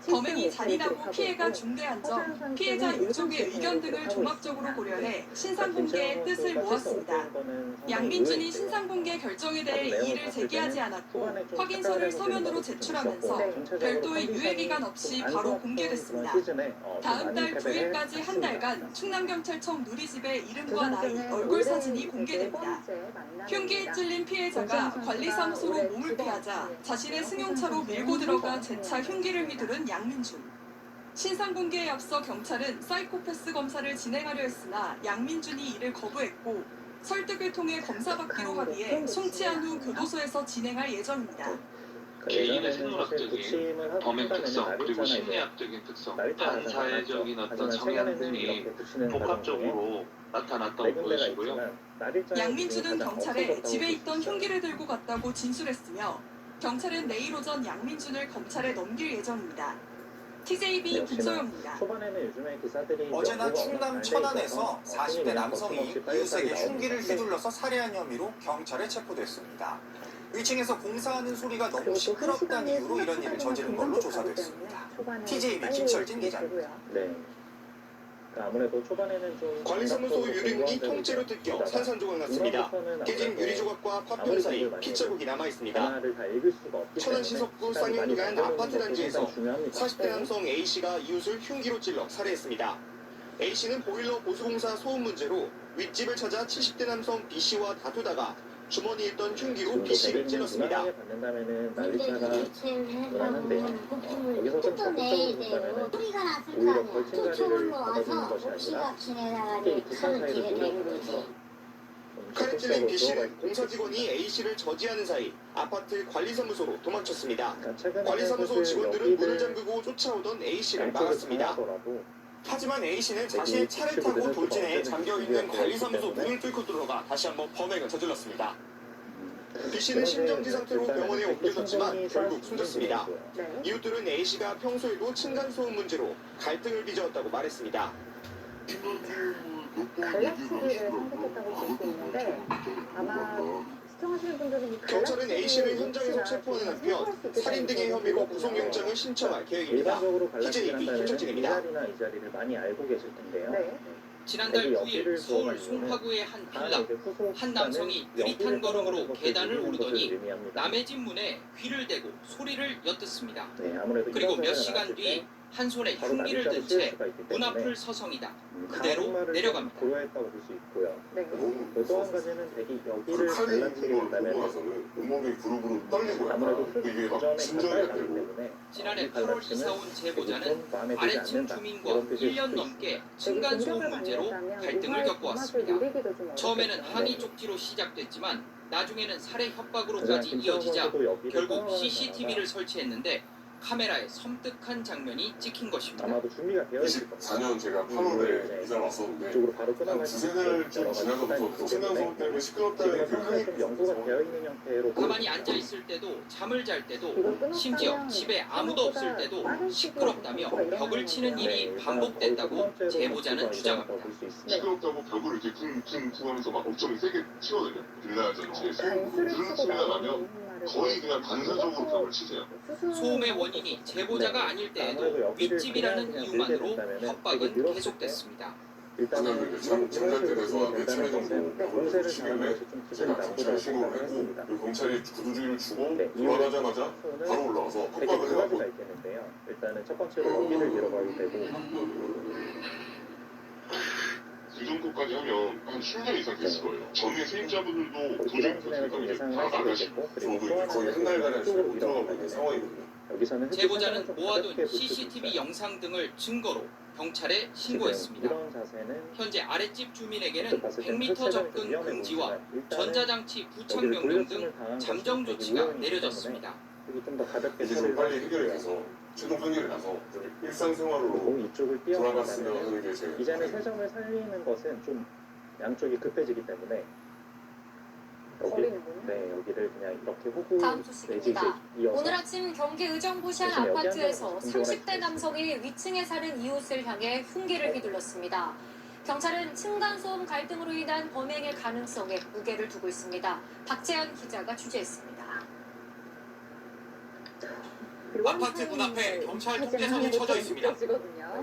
범행이 잔인하고 피해가 중대한 점, 피해자 유족의 의견 등을 종합적으로 고려해 신상 공개의 뜻을 모았습니다. 양민준이 신상 공개 결정에 대해 이의를 제기하지 않았고 확인서를 서면으로 제출하면서 별도의 유예 기간 없이 바로 공개됐습니다. 다음 달 9일까지 한 달간 충남경찰청 누리집에 이름과 나이, 얼굴 사진이 공개됩니다. 흉기에 찔린 피해자가 관리사무소로 몸을 피하자 자신의 승용차로 밀고 들어가 재차 흉기를 휘두른 양민준. 신상 공개에 앞서 경찰은 사이코패스 검사를 진행하려 했으나 양민준이 이를 거부했고 설득을 통해 검사받기로 합의해 송치한 후 교도소에서 진행할 예정입니다. 개인의 생물학적인 범행 특성 그리고 심리학적인 특성, 반사회적인 어떤 성향들이 복합적으로 나타났다고 보여지고요. 양민준은 경찰에 집에 있던 흉기를 들고 갔다고 진술했으며 경찰은 내일 오전 양민준을 검찰에 넘길 예정입니다. TJB 김소영입니다. 어제나 충남 천안에서 40대 남성이 이웃에게 흉기를 휘둘러서 살해한 혐의로 경찰에 체포됐습니다. 위층에서 공사하는 소리가 너무 시끄럽다는 이유로 이런 일을 저지른 걸로 조사됐습니다. TJB 김철진 기자입니다. 네. 아무래도 초반에는 좀 관리사무소 유리문이 통째로 뜯겨 산산조각 났습니다. 깨진 유리조각과 파편 사이 핏자국이 남아있습니다. 천안 시석구 쌍용동한 아파트 단지에서 40대 남성 A씨가 이웃을 흉기로 찔러 살해했습니다. A씨는 보일러 보수공사 소음 문제로 윗집을 찾아 70대 남성 B씨와 다투다가 주머니에 있던 흉기로 B씨를 찔렀습니다. 난리차가 무난한데요. 여기서 좀 적극적으로 본다면 오히려 벌침가리를 받아주는 것이 아니라 특히 뒷산 사이를 노려보면서 칼에 찔린 B씨는 공사 직원이 A씨를 저지하는 사이 아파트 관리사무소로 도망쳤습니다. 관리사무소 직원들은 문을 잠그고 쫓아오던 A씨를 막았습니다. 하지만 A씨는 자신의 차를 타고 돌진해 잠겨있는 관리사무소 문을 뚫고 들어가 다시 한번 범행을 저질렀습니다. B씨는 심정지 상태로 병원에 옮겨졌지만 결국 숨졌습니다. 이웃들은 A씨가 평소에도 층간소음 문제로 갈등을 빚어왔다고 말했습니다. 갈라치기를 선택했다고 볼 수 있는데 아마 시청하시는 분들은 경찰은 A씨를 현장에서 체포하는 한편 살인 등의 혐의로 구속영장을 신청할 계획입니다. TJB 김철진입니다. 이 자리나 이 자리를 많이 알고 계실 텐데요. 네. 지난달 9일 서울 송파구의 한 빌라, 한 남성이 느릿한 걸음으로 계단을 오르더니 남의 집 문에 귀를 대고 소리를 엿듣습니다. 그리고 몇 시간 뒤 한 손에 흉기를 든 채 문 앞을 서성이다 그대로 내려갑니다. 고려했다고 볼 수 있고요. 또 한 가지는 대기 여기를 갈라치게 된다면 온몸이 부르부르 떨리고요. 아무래도 이게 막 심장이 나기 때문에 지난해 8월 이사 온 제보자는 아래층 주민과 1년 넘게 층간소음 문제로 갈등을 겪어왔습니다. 처음에는 항의 쪽지로 시작됐지만 나중에는 살해 협박으로까지 이어지자 결국 CCTV를 설치했는데 카메라에 섬뜩한 장면이 찍힌 것입니다. 아마도 준비가 되어 있을 겁니다. 24년 제가 8월에 이사를 왔었는데 한 두세 달쯤 지나서부터 층간소음 때문에 시끄럽다는 그 항의 연구가 되어 있는 형태로 가만히 앉아 있을 때도 잠을 잘 때도 심지어 집에 아무도 없을 때도 시끄럽다며 벽을 치는 일이 반복됐다고 제보자는 주장합니다. 시끄럽다고 벽을 이렇게 쿵쿵쿵 하면서 막 엄청 세게 치거든요. 빌라 전체에서. 그런 소리가 나면 거의 그냥 반사적으로 벽을 치세요. 소음의 원인이 제보자가 아닐 때에도 윗집이라는 이유만으로 협박은 계속됐습니다. 그날 잠잘 때 돼서 한 4차례 정도 벽을 치길래 제가 경찰에 신고를 했고 그 경찰이 구두주의를 주고 돌아가자마자 바로 올라와서 협박을 해갖고 일단은 첫 번째로 여기를 잃어버리게 되고 그 정도까지 하면 한 10년 이상 됐을 거예요. 전에 세입자분들도 도저히 못하니까 다 나가시고 저도 이제 거의 한 달가량 집에 못 들어가고 있는 상황이거든요. 제보자는 모아둔 CCTV 영상 등을 증거로 경찰에 신고했습니다. 현재 아랫집 주민에게는 100m 접근 금지와 전자장치 부착 명령 등 잠정 조치가 내려졌습니다. 이제 좀 빨리 해결이 돼서 최종 판결이 나서 좀 일상생활로 이쪽을 돌아갔으면 하는 게 제 이제는 세 점을 살리는 것은 좀 양쪽이 급해지기 때문에 여기를 그냥 이렇게 호구 다음 소식입니다. 오늘 아침 경기 의정부시 한 아파트에서 30대 남성이 위층에 사는 이웃을 향해 흉기를 휘둘렀습니다. 경찰은 층간소음 갈등으로 인한 범행의 가능성에 무게를 두고 있습니다. 박재현 기자가 취재했습니다. 아파트 문 앞에 경찰 통제선이 쳐져 있습니다.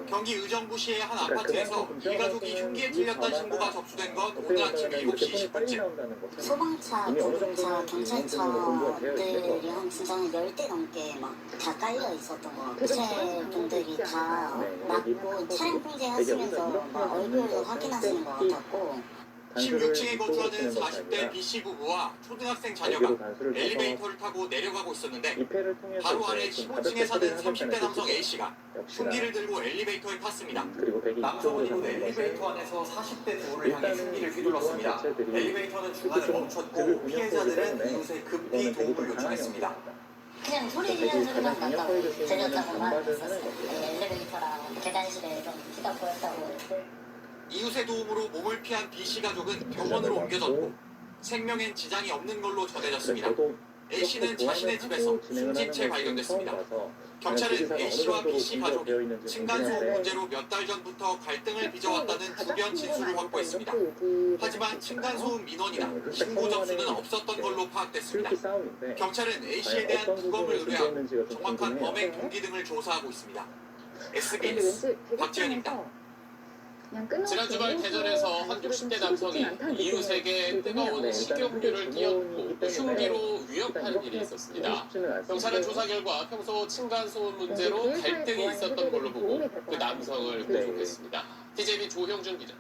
경기 의정부시의 한 아파트에서 일가족이 흉기에 찔렸다는 신고가 접수된 건 오늘 아침 7시 20분쯤. 소방차, 구급차, 경찰차들이 한 진짜 10대 넘게 막 다 깔려 있었던 것 같고 체분들이 다 맞고 차량 통제하시면서 막 얼굴도 확인하시는 것 같았고 16층에 거주하는 40대 B씨 부부와 초등학생 자녀가 엘리베이터를 타고 내려가고 있었는데 바로 아래 15층에 사는 30대 남성 A씨가 흉기를 들고 엘리베이터에 탔습니다. 남성은 이후 엘리베이터 안에서 40대 부부를 향해 흉기를 휘둘렀습니다. 엘리베이터는 중간에 멈췄고 피해자들은 이웃에 급히 도움을 요청했습니다. 그냥 소리 지르는 소리만 났다고 들렸다고 말했었어요. 엘리베이터랑 계단실에 좀 피가 보였다고. 이웃의 도움으로 몸을 피한 B씨 가족은 병원으로 옮겨졌고 생명엔 지장이 없는 걸로 전해졌습니다. A씨는 자신의 집에서 숨진 채 발견됐습니다. 경찰은 A씨와 B씨 가족이 층간소음 문제로 몇 달 전부터 갈등을 빚어왔다는 주변 진술을 확보했습니다. 하지만 층간소음 민원이나 신고 접수는 없었던 걸로 파악됐습니다. 경찰은 A씨에 대한 부검을 의뢰하고 정확한 범행 동기 등을 조사하고 있습니다. SBS 박지현입니다. 지난 주말 대전에서 한 60대 남성이 이웃에게 뜨거운 식용유를 띄었고 또 흉기로 위협한 일이 있었습니다. 경찰은 조사 결과 평소 층간소음 문제로 갈등이 있었던 걸로 보고 그 남성을 구속했습니다. TJB 조형준 기자.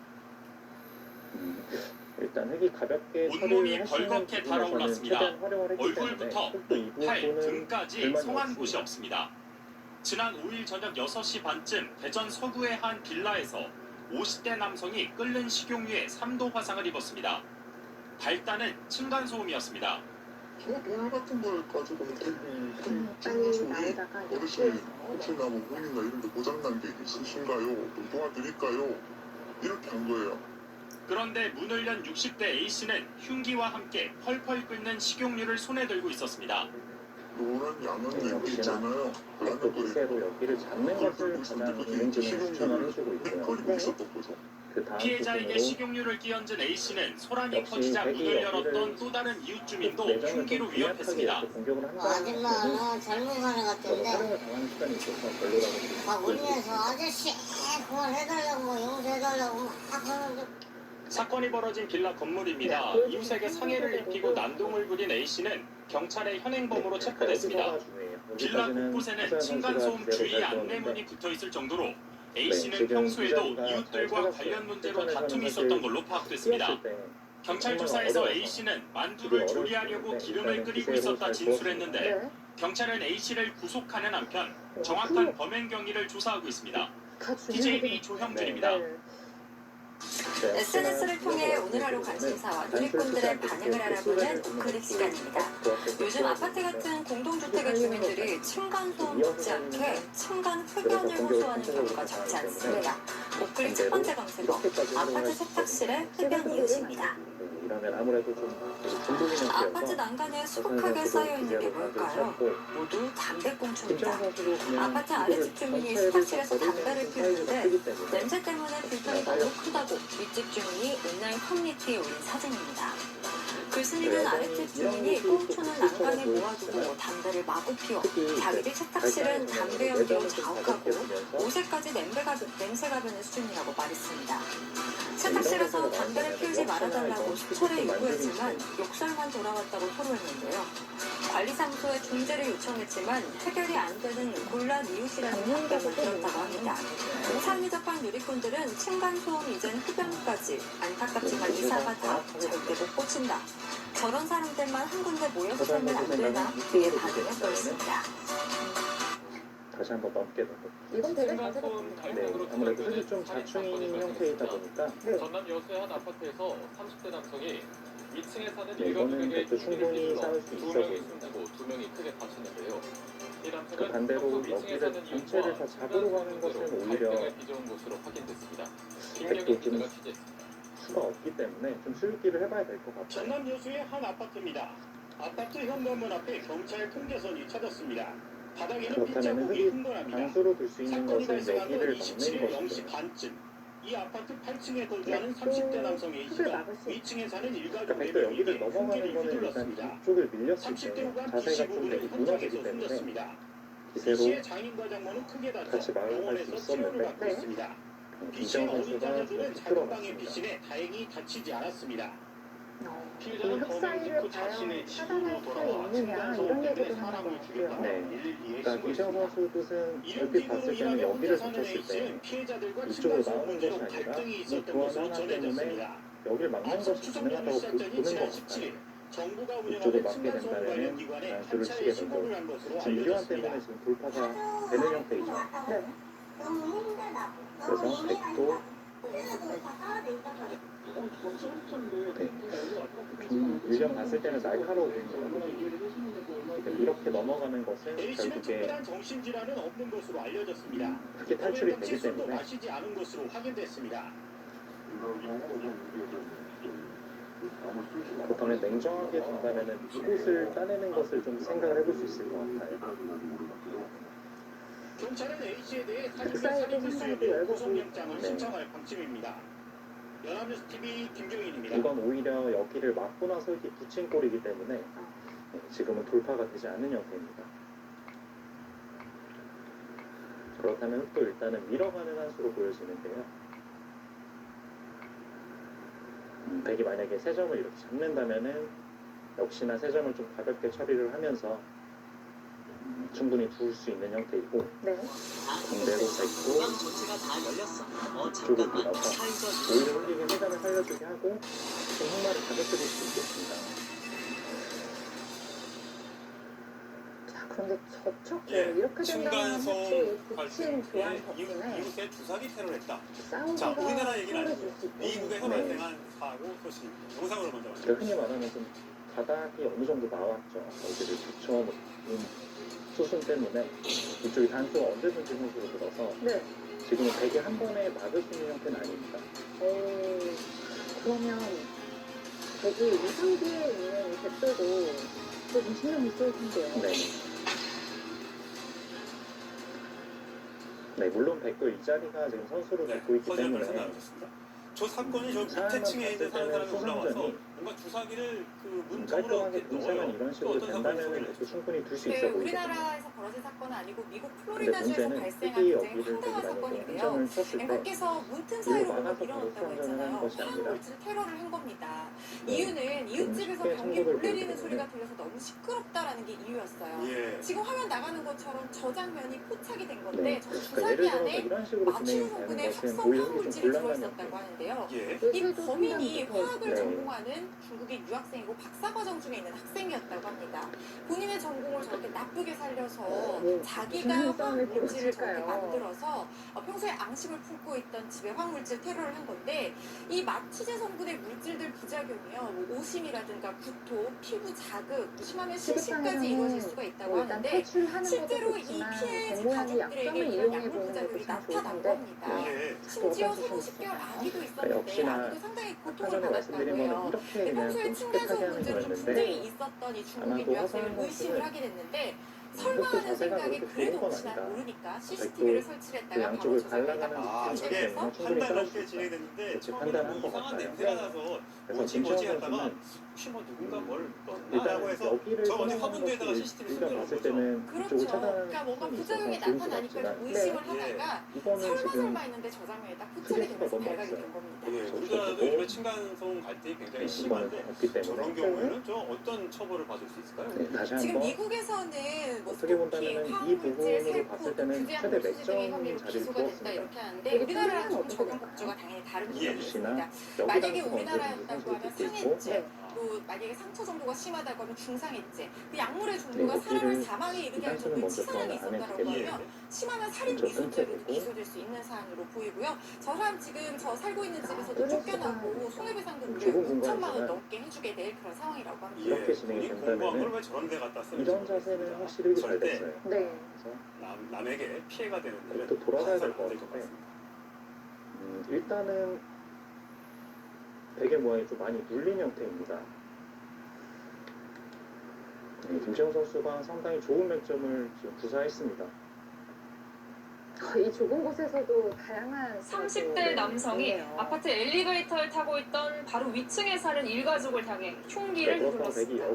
일단 흙이 가볍게 온몸이 벌겋게 달아올랐습니다. 얼굴부터 팔, 등까지 성한 곳이 없습니다. 지난 5일 저녁 6시 반쯤 대전 서구의 한 빌라에서 50대 남성이 끓는 식용유에 3도 화상을 입었습니다. 발단은 층간소음이었습니다. 물 같은 걸 가지고 층간소음이 어르신이 혹시나 뭐 문이나 이런 데 고장난 게 있으신가요? 좀 도와드릴까요? 이렇게 한 거예요. 그런데 문을 연 60대 A씨는 흉기와 함께 펄펄 끓는 식용유를 손에 들고 있었습니다. 노란 양은 여기 있잖아요. 로 여기를 잡는 것을 가장 은행진은 추천을 해주고 있고요. 피해자에게 식용유를 끼얹은 A씨는 소란이 커지자 문을 열었던 또 다른 이웃 주민도 흉기로 위협했습니다. 아줌마는 젊은 사람 같은데 막 울면서 아저씨 그만해달라고 뭐 용서해달라고 막 하는데 사건이 벌어진 빌라 건물입니다. 이웃에게 상해를 입히고 난동을 부린 A씨는 경찰의 현행범으로 체포됐습니다. 빌라 곳곳에는 층간소음 주의 안내문이 붙어있을 정도로 A씨는 평소에도 이웃들과 관련 문제로 다툼이 있었던 걸로 파악됐습니다. 경찰 조사에서 A씨는 만두를 조리하려고 기름을 끓이고 있었다 진술했는데 경찰은 A씨를 구속하는 한편 정확한 범행 경위를 조사하고 있습니다. TJB 조형준입니다. SNS를 통해 오늘 하루 관심사와 누리꾼들의 반응을 알아보는 우클릭 시간입니다. 요즘 아파트 같은 공동주택의 주민들이 층간소음 못지않게 층간 흡연을 호소하는 경우가 적지 않습니다. 우클릭 첫 번째 검색어, 아파트 세탁실의 흡연 이웃입니다. 아파트 난간에 수북하게 쌓여있는 게 뭘까요? 모두 담배꽁초입니다. 아파트 아랫집 주민이 세탁실에서 담배를 피우는데 냄새 때문에 불편이 너무 크다고 윗집 주민이 온라인 커뮤니티에 올린 사진입니다. 글쓴이 든 아랫집 주민이 꽁초는 난간에 모아두고 담배를 마구 피워 자기들 세탁실은 담배 연기로 자욱하고 옷에까지 냄새가 배는 수준이라고 말했습니다. 세탁실에서 담배를 피우지 말아달라고 수차례 요구했지만 욕설만 돌아왔다고 토로했는데요. 관리사무소에 중재를 요청했지만 해결이 안 되는 곤란 이웃이라는 답변을 들었다고 합니다. 창의적한 누리꾼들은 층간소음 이젠 흡연까지 안타깝지만 이사가 다 절대 못 고친다. 저런 사람들만 한 군데 모여서 살면 안 되나 그의 반응을 보였습니다. 다시 한번 넘게 되고. 이건 되게 자세가 네, 아무래도 흙이 좀 자충인 형태이다 보니까 전남 여수의 한 아파트에서 30대 남성이 2층에 사는 네, 일가족에게 이거는 백도 충분히 쌓을 수 있어 2명이 보입니다. 숨지고 2명이 크게 다쳤는데요. 이 그 남성은 반대로 평소 2층에 여기를 사는 전체를 이웃과 다 잡으러 가는 것은 오히려 갈등을 빚어온 것으로 확인됐습니다. 백도 김경희 좀 기자가 취재했습니다. 수가 없기 때문에 좀 수익기를 해봐야 될 것 같아요. 전남 여수의 한 아파트입니다. 아파트 현관문 앞에 경찰 통제선이 쳐졌습니다. 바닥에는 그렇다면 빗자국이 흙이 흥건합니다. 방수로 둘 수 있는 사건이 것은 발생한 건 여기를 27일 막는 0시 것이죠. 반쯤 이 아파트 8층에 거주하는 30대 남성 A씨가 2층에 사는 일가족 그러니까 백도 여기를 4명에게 넘어가는 흉기를 거는 일단 휘둘렀습니다. 이쪽을 밀렸을 30대 때 후반 자세가 B씨 좀 부부는 되게 현장에서 무너지기 때문에 숨졌습니다. 기세로 B씨의 장인과 장모는 크게 다쳐 같이 마을 갈 수 병원에서 치료를 있었는데 받고 있습니다. 이정 B씨의 어린 선수가 자녀들은 작은 들어갔습니다. 방의 B씨는 다행히 다치지 않았습니다. 이 피해자는 흑 범행 사이를 직후 과연 자신의 차단할 집으로 수 돌아와 있느냐 층간소음 이런 때문에 얘기도 하는 사람을 것 죽였다고 같고요. 일일이 그러니까 이정 애쓰고 선수 뜻은 있습니다. 얼핏 봤을 때는 일용직으로 여기를 사는 붙였을 때 A씨는 피해자들과 이쪽으로 층간소음 나오는 문제로 것이 아니라 갈등이 이 있었던 교환 것으로 하나 때문에 전해졌습니다. 여기를 막는 앞서 것이 추석 연휴 가능하다고 시작전인 보는 지난 것 17일 같아요. 정부가 이쪽을 운영하는 막게 층간소음 관련 된다면 기관에 한 단수를 차례 치게 신고를 되고 한 것으로 지금 이교환 알려졌습니다. 때문에 지금 돌파가 되는 형태이죠. 네. 그래서 백도 좀 일련 봤을 때는 날카로워 보입니다. 이렇게 넘어가는 것은 A씨는 결국에 특별한 정신질환은 없는 것으로 알려졌습니다. 그게 탈출이 되기 술도 때문에 마시지 않은 것으로 확인됐습니다. 그렇다면 냉정하게 본다면 이곳을 따내는 것을 좀 생각을 해볼 수 있을 것 같아요. 경찰은 A씨에 대해 그 사전 사이에 살인 상당히 혐의로 열고 구속영장을 네. 신청할 방침입니다. 연합뉴스 TV 김경인입니다. 이건 오히려 여기를 막고 나서 이렇게 붙인 꼴이기 때문에 지금은 돌파가 되지 않는 형태입니다. 그렇다면 흙도 일단은 밀어가는 한 수로 보여지는데요. 백이 만약에 세 점을 이렇게 잡는다면은 역시나 세 점을 좀 가볍게 처리를 하면서 충분히 두을 수 있는 형태이고 네. 반대로 백도 쪽을 밀어서 오히려 흙이 세 점을 살려주게 하고 좀 흑마를 가볍게 볼 수 있겠습니다. 자, 그런데 저쪽 예, 이렇게 된다면 혹시 층간소음 붙인 교환 갈등에 덕분에 이웃에 주사기 테러를 했다. 싸우기가 자, 우리나라 얘기는 아니고 수월해질 수 있고 미국에서 네. 발생한 사고 소식입니다. 영상으로 먼저 그러니까 흔히 말하는 좀 바닥이 어느 정도 나왔죠. 여기를 붙여놓은 수순 때문에 이쪽이 단수가 언제든지 선수로 들어서 네. 지금은 백이 한 번에 막을 수 있는 형태는 아닙니다. 그러면 거기 이상기에 있는 이 백도도 좀 신경이 쓰일 텐데요. 네. 네, 물론 백도 이 자리가 지금 선수로 듣고 있기 서지현 변호사 때문에 나오셨습니다. 저 사건이 저 밑에 사람만 층에 있는 봤을 때는 사람이 올라와서 수상전이 뭔가 주사기를 그 문턱으로 깔끔하게 이렇게 공사만 넣어요. 이런 또 식으로 어떤 사건이 된다면 소개를 백도 충분히 둘 수 네, 있어 보이거든요. 우리나라에서 벌어진 사건은 아니고 미국 근데 플로리다주에서 문제는 발생한 흙이 굉장히 여기를 되게 황당한 만약에 사건인데요. 한점을 쳤을 때 앵커께서 문틈 이로 사이로 뭔가 막아서 밀어넣었다고 방탄전을 하는 했잖아요. 것이 아니라 화학물질 테러를 한 겁니다. 네. 이유는 이웃집에서 쉽게 변기 청구를 물 내리는 보여드리는 소리가 들려서 너무 시끄럽다라는 게 이유였어요. 예. 지금 화면 나가는 것처럼 저 장면이 포착이 된 건데 네. 저 그러니까 주사기 예를 들어서 안에 이런 식으로 마취류 진행이 되는 성분의 것은 합성 오히려 좀 화학물질이 곤란한 들어있었다고 하는데요. 예. 이 범인이 화학을 네. 전공하는 중국인 유학생이고 박사과정 중에 있는 학생이었다고 합니다. 본인의 전공을 저렇게 나쁘게 살려서 자기가 화학물질을 저렇게 만들어서 평소에 앙심을 품고 있던 집에 화학물질 테러를 한 건데 이 마취제 성분의 물질들 부작용이요. 뭐 오심이라든가 구토, 피부 자극, 심하면 실신까지 이루어질 수가 있다고 하는데 실제로 이 피해자 가족들에게 이런 약물 부작용이 나타난 겁니다. 예. 심지어 생후 10개월 아기도 있었는데 역시나 아기도 상당히 고통을 사전에 받았다고 말씀드린 해요. 거는 이렇게 근데 그냥 평소에 끔찍하게 층간소음 하는 문제로 좀 거였는데 분쟁이 있었던 이 중국인 아마도 유학생을 화상은 의심을 하게 됐는데 그것도 설마 하는 자세가 생각이 그렇게 그래도 좋은 건 혹시나 아니다. 모르니까 CCTV를 설치를 그 했다가 바로 양쪽을 조작을 갈라가는 아, 저게 해서 충분히 한 달 따를 수 넘게 있다. 진행됐는데 그렇게 처음에는 판단한 것 이상한 같아요. 냄새가 나서 그래서 뭐지 김시현 하다가 선수는 혹시 뭐 누군가 뭘 일단 넣었나라고 해서 여기를 저 먼저 선호하는 화분대에다가 것이 CCTV 우리가 설치하는 봤을 거죠. 때는 그렇죠. 이쪽을 차단하는 그러니까 뭔가 부분이 부작용이 있어서 보일 수가 나타나니까 좀 없지만 의심을 네. 하다가 이거는 설마 지금 했는데 저 장면이 딱 크게 포착이 수가 되면서 너무 발각이 없어요. 된 겁니다. 예, 우리나라도 요즘에 층간소음 갈등이 굉장히 심한데 없기 때문에 저런 경우에는 좀 어떤 처벌을 받을 수 있을까요? 네, 다시 지금 한번 미국에서는 뭐 어떻게 본다면은 스토킹, 이 화학물질, 부분으로 살포, 봤을 때는 규제한 최대 수지 등의 맥점 혐의로 자리를 기소가 됐다 두었습니다. 이렇게 하는데 우리나라랑 좀 적용 법조가 당연히 다른 부분이 있습니다. 만약에 우리나라였다고 하면 상해죄, 또 만약에 상처 정도가 심하다고 하면 중상해죄, 그 약물의 종류가 사람을 사망에 이르게 할 정도의 치사량이 있었다라고 하면 심하면 살인 미수죄로 기소될 수 있는 사안으로 보이고요. 저 사람 지금 저 살고 있는 집에서도 쫓겨나고 손해배상도 무려 6천만 원 넘게 해주게 될 그런 상황이라고 합니다. 이렇게 진행이 된다면 왜 저런 데 갖다 쓰는지 이런 자세는 확실히 잘 절대 됐어요. 네. 그래서 남에게 피해가 되는 일은 또 돌아가야 될 것 안될 같은데 일단은 베개 모양이 좀 많이 눌린 형태입니다. 네, 김채영 선수가 상당히 좋은 맥점을 지금 구사했습니다. 이 좁은 곳에서도 다양한 30대 남성이 아파트 엘리베이터를 타고 있던 바로 위층에 사는 일가족을 향해 흉기를 휘둘렀습니다.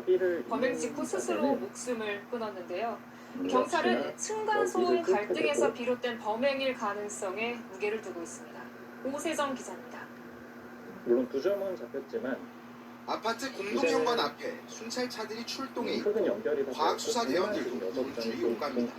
범행 직후 스스로 목숨을 끊었는데요. 경찰은 층간소음 갈등에서 비롯된 범행일 가능성에 무게를 두고 있습니다. 오세정 기자입니다. 물론 2점은 잡혔지만 아파트 공동현관 앞에 순찰차들이 출동해 있고 과학수사대원들도 멈추이 오갑니다.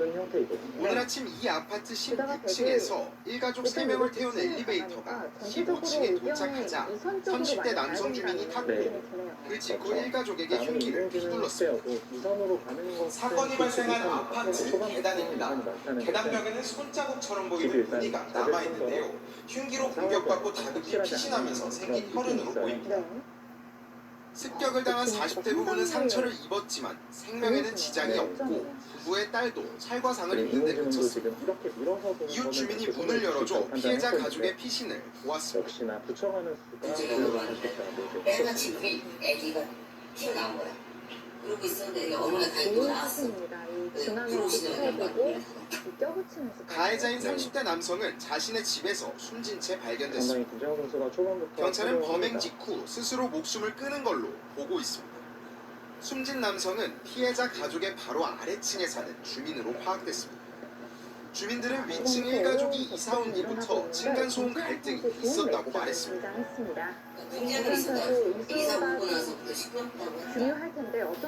오늘 아침 이 아파트 16층에서 일가족 3명을 태운 엘리베이터가 15층에 도착하자 30대 남성 주민이 탔고 그 직후 일가족에게 흉기를 휘둘렀습니다. 사건이 발생한 아파트 계단입니다. 계단벽에는 손자국처럼 보이는 무늬가 남아있는데요. 흉기로 공격받고 다급히 피신하면서 생긴 혈흔으로 보입니다. 습격을 당한 40대 부부는 상처를 입었지만 생명에는 지장이 없고 부부의 딸도 찰과상을 입는 데 그쳤습니다. 이웃 주민이 문을 열어줘 피해자 가족의 피신을 도왔습니다. 역시나 부처가는 수가 매일같이 우리 애기가 튀어나온 거야. 그러고 있었는데 어머니가 다니고 나왔어. 가해자인 30대 남성은 자신의 집에서 숨진 채 발견됐습니다. 상당히 김재영 선수가 초반부터 경찰은 범행 직후 스스로 목숨을 끊은 걸로 보고 있습니다. 숨진 남성은 피해자 가족의 바로 아래층에 사는 주민으로 파악됐습니다. 주민들은 위층 일가족이 이사 온 뒤부터 층간소음 갈등이 있었다고 말했습니다.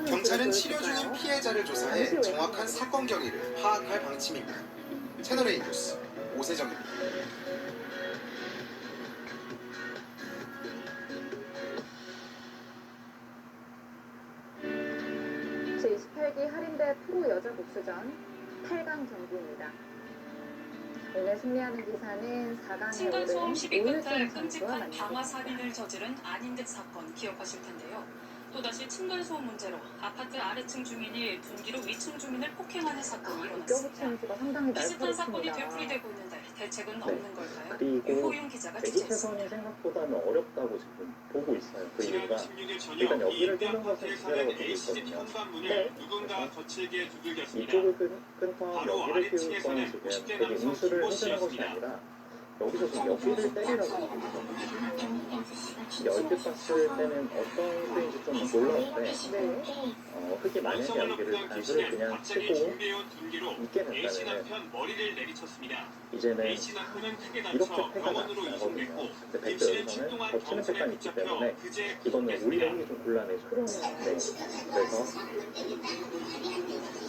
경찰은 치료 중인 피해자를 조사해 정확한 사건 경위를 파악할 방침입니다. 채널A 뉴스 오세정입니다. 제28기 할인대 프로 여자 복수전 8강 경기입니다. 오늘 승리하는 기사는 4강에 층간소음 시비 오른 끝에 오일승 선수와 끔찍한 만나겠습니다. 방화 살인을 저지른 안인득 사건 기억하실 텐데요. 또다시 층간소음 문제로 아파트 아래층 주민이 분기로 위층 주민을 폭행하는 사건이 일어났습니다. 비슷한 사건이 되풀이되고 있는데 대책은 없는 걸까요? 그리고 유호윤 기자가 취재했습니다. 대기 최선이 생각보다는 어렵다고 지금 보고 있어요. 그 이유가 일단 여기를 뚫는 것은 기세라고 보고 있거든요. 누군가 거칠게 두들겼습니다. 이쪽을 끊고 여기를 띄울 건 지금 되게 인수를 해주는 것이 아니라 여기서 지금 여기를 때리라고 얼핏 봤을 때는 어떤 때인지 좀 놀라운데 흙이 만약에 여기를 단수를 그냥 치고 있게 된다면 머리를 내리쳤습니다. 이제는 A씨 남편은 크게 이렇게 다쳐 패가 병원으로 나거든요. 이송됐고 근데 B씨는 백도에서는 칠동안 덮치는 경찰에 패가 있기 붙잡혀 때문에 그제 이거는 오히려 힘이 좀 곤란해져. 네. 그래서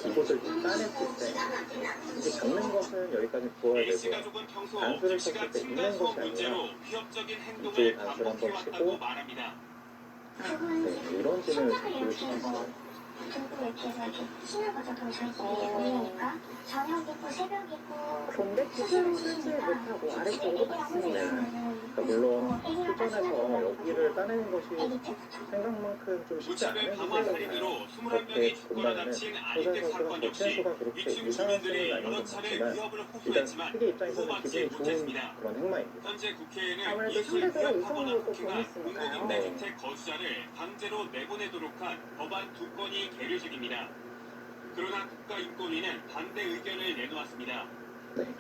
이곳을 따냈을 때 이게 잡는 것은 여기까지 부어야 A씨 되고 가족은 평소 단수를 B씨가 쳤을 때 있는 층간소음 것이 아니라 문제로 위협적인 행동을 이쪽에 단수를 한번 반복해왔다고 치고 말합니다. 네, 이런 진을 보일 수가 있어요. 그런데 그대로 쓰지 못하고 아래쪽으로 갔습니다. 그러니까 물론 실전에서 여기를 따내는 것이 생각만큼 좀 쉽지 않은 방화살인으로 그렇게 21명이 죽거나 본다면 다친 호자 안인택 선수가 사건 역시 개체수가 그렇게 위층 이상한 주민들이 수는 아닌 여러 것 차례 같지만 위협을 일단 호소했지만 크게 입장에서는 보호받지 기분이 좋은 못했습니다. 그런 행마입니다. 현재 국회에는 아무래도 이웃을 상대적으로 위협하거나 이성으로 또 폭행한 보냈으니까요. 공공임대주택 거주자를 강제로 내보내도록 한 법안 2건이 계류 중입니다. 그러나 국가인권위는 반대 의견을 내놓았습니다.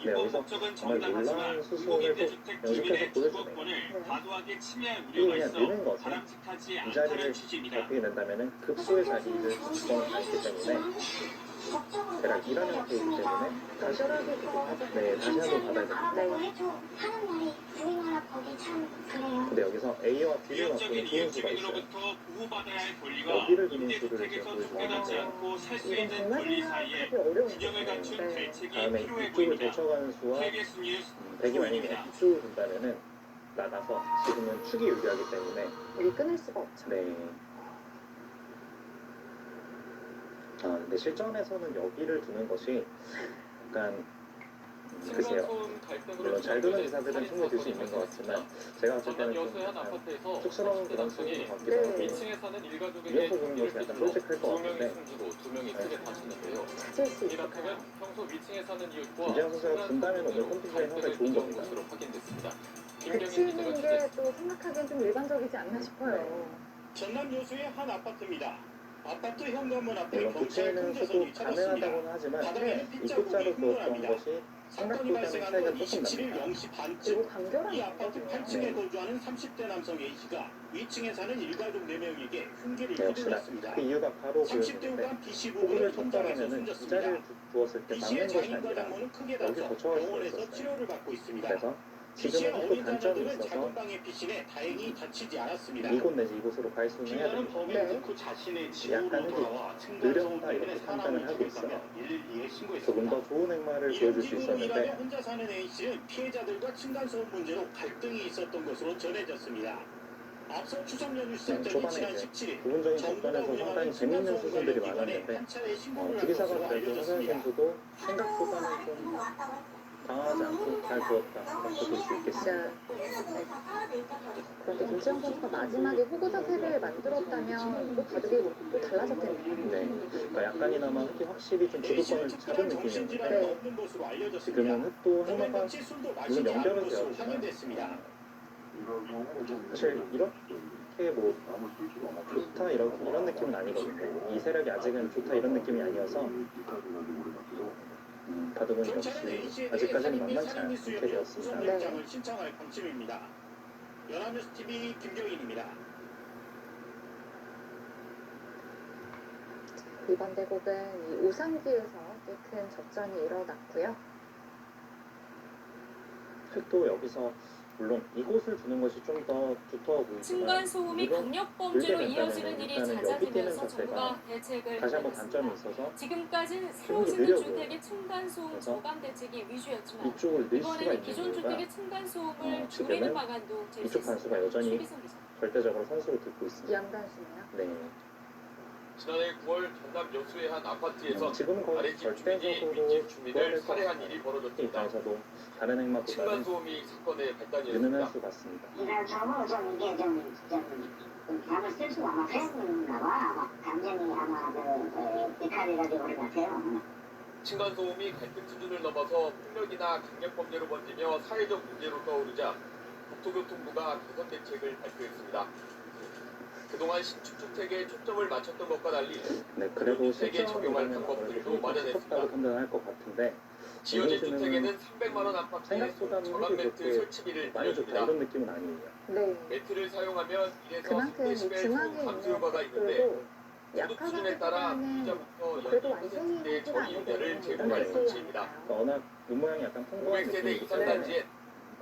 이번 목적은 정당하지만 주거임대주택 주민의 주거권을 과도하게 침해할 우려가 있어 바람직하지 이 않다는 자리를 취지입니다. 잡히게 된다면 급수의 자리를 주거는 않기 때문에 대략 이런 형태이기 때문에 다시 한번 받아야 됩니다. 근데 여기서 A와 B를 위협적인 갖고는 좋은 수가 있어요. 이웃주민으로부터 보호받아야 할 권리와 여기를 두는 수를 임대주택에서 보여주고 쫓겨나지 않고 살 수 있는 권리 사이에 균형을 갖춘 대책이 다음에 필요해 이쪽을 보입니다. 거쳐가는 수와 KBS 뉴스 100이 만약에 조입니다. 이쪽을 둔다면은 나가서 지금은 축이 유리하기 때문에 여기 끊을 수가 없죠. 네. 근데 실전에서는 여기를 두는 것이 약간 글쎄요. 물론 잘 두는 기사들은 충분히 둘 수 있는 것 같지만 제가 봤을 때는 좀 약간 쑥스러운 그런 수준인 것 같기도 하고 위에서 보는 것이 약간 솔직할 것 같은데 찾을 수 있을까요? 김재현 선수가 둔다면 오늘 컴퓨터에 상당히 좋은 겁니다. 그치는 게 또 생각하기엔 좀 일반적이지 않나 싶어요. 전남 여수의 한 아파트입니다. 아파트 현관문 앞에 물론 경찰 교체는 통제선이 수도 쳐졌습니다. 가능하다고는 하지만 바닥에는 빗자국이 입국자로 두었던 흥건합니다. 것이 사건이 생각보다는 발생한 차이가 건 조금 27일 납니다. 0시 반쯤 간결한 이 아파트 8층에 네. 거주하는 30대 남성 A씨가 위층에 사는 일가족 4명에게 흉기를 네, 역시나 휘둘렀습니다. 그 이유가 바로 30대 보였는데 후반 B씨 호구를 부부는 현장에서 쳤다라면은 이 숨졌습니다. 자리를 두었을 때 막는 B씨의 것이 장인과 아니라 장모는 크게 여기 다쳐 거쳐갈 수가 병원에서 있었어요. 치료를 받고 있습니다. 그래서 B씨의 지금은 또 어린 단점이 자녀들은 있어서 작은 방의 B씨네 다행히 다치지 않았습니다. 이곳 내지 이곳으로 갈 수는 해야 김가는 됩니다. 범인 듣고 자신의 집으로 약간 돌아와 느렸다 이렇게 판단을 하고 있어요. 조금 더 좋은 행마를 보여줄 수 이름집으로 일하며 있었는데 혼자 사는 A씨는 피해자들과 층간소음 문제로 갈등이 있었던 것으로 전해졌습니다. 앞서 추석 연휴 시작 전인 초반에 지난 이제 17일 부분적인 정부가 접근에서 상당히 운영하는 재밌는 층간소음 수순들이 관련 기관에 많았는데 한 차례 신고를 한 주기사가 것으로 그래도 하선 알려졌습니다. 선수도 생각보다는 좀 당하지 않고 잘 두었다 이렇게 볼 수 있겠습니다. 그런데 김지영 선수가 마지막에 호구 자세를 만들었다면 또 바둑이 또 달라졌겠네요. 네, 그러니까 약간이나마 흙이 확실히 좀 주도권을 잡은 느낌이었는데 지금은 흙도 한마가 물론 연결은 되었지만 사실 이렇게 뭐 좋다 이런 느낌은 아니거든요. 이 세력이 아직은 좋다 이런 느낌이 아니어서 바둑은 역시 아직까지는 만만치 않게 되었습니다. 수사영장을 신청할 방침입니다. 연합뉴스 TV 김경인입니다. 이번 대국은 이 오산기에서 꽤 큰 접전이 일어났고요. 흙도 여기서 물론 이곳을 두는 것이 좀 더 두터워 보이지만 층간소음이 강력 범죄로 이어지는 일이 잦아지면서 정부가 대책을 다시 한번 내놨습니다. 단점이 있어서 지금까지는 새로 소음이 짓는 느려져요. 주택의 층간소음 저감 대책이 위주였지만 이쪽을 늘 수가 이번에는 있는 기존 이유가 주택의 층간소음을 줄이는 지금은 방안도 이쪽 제시했습니다. 단수가 여전히 최기성 기자. 절대적으로 선수로 듣고 있습니다. 양단수네요. 네. 지난해 9월 전남 여수의 한 아파트에서 지금 거의 아랫집 주민이 절대적으로 윗집 주민을 구원을 살해한 일이 이 벌어졌습니다. 입장에서도 다른 행마보다는 층간소음이 사건의 발단이었습니다. 유능할 수 같습니다. 저는 좀 이게 좀 감을 쓸 수가 아마 패는가 봐. 아마 감정이 아마 이칼이라 되는 것 같아요. 층간소음이 갈등 수준을 넘어서 폭력이나 강력범죄로 번지며 사회적 문제로 떠오르자 국토교통부가 개선 대책을 발표했습니다. 그동안 신축주택에 초점을 맞췄던 것과 달리 네, 그래도 주택에 적용할 실제로 방법들도 마련했습니다. 적합하다고 판단할 것 같은데 지어진 주택에는 300만 원 안팎의 생각보다는 저감 매트 그렇게 설치비를 많이 좋다 들여줍니다. 이런 느낌은 아니에요. 네. 매트를 사용하면 1에서 그만큼 이 10데시벨 중앙에 소음 감수 있는 효과가 있는데 그래도 소득 수준에 따라 약하다기보다는 이자부터 그래도 연이 완전히 10%의 크지가 전이율을 않거든요. 제공할 네. 방침입니다. 그러니까 워낙 눈모양이 약간 풍부한 500세대 느낌이기 이상 때문에 단지엔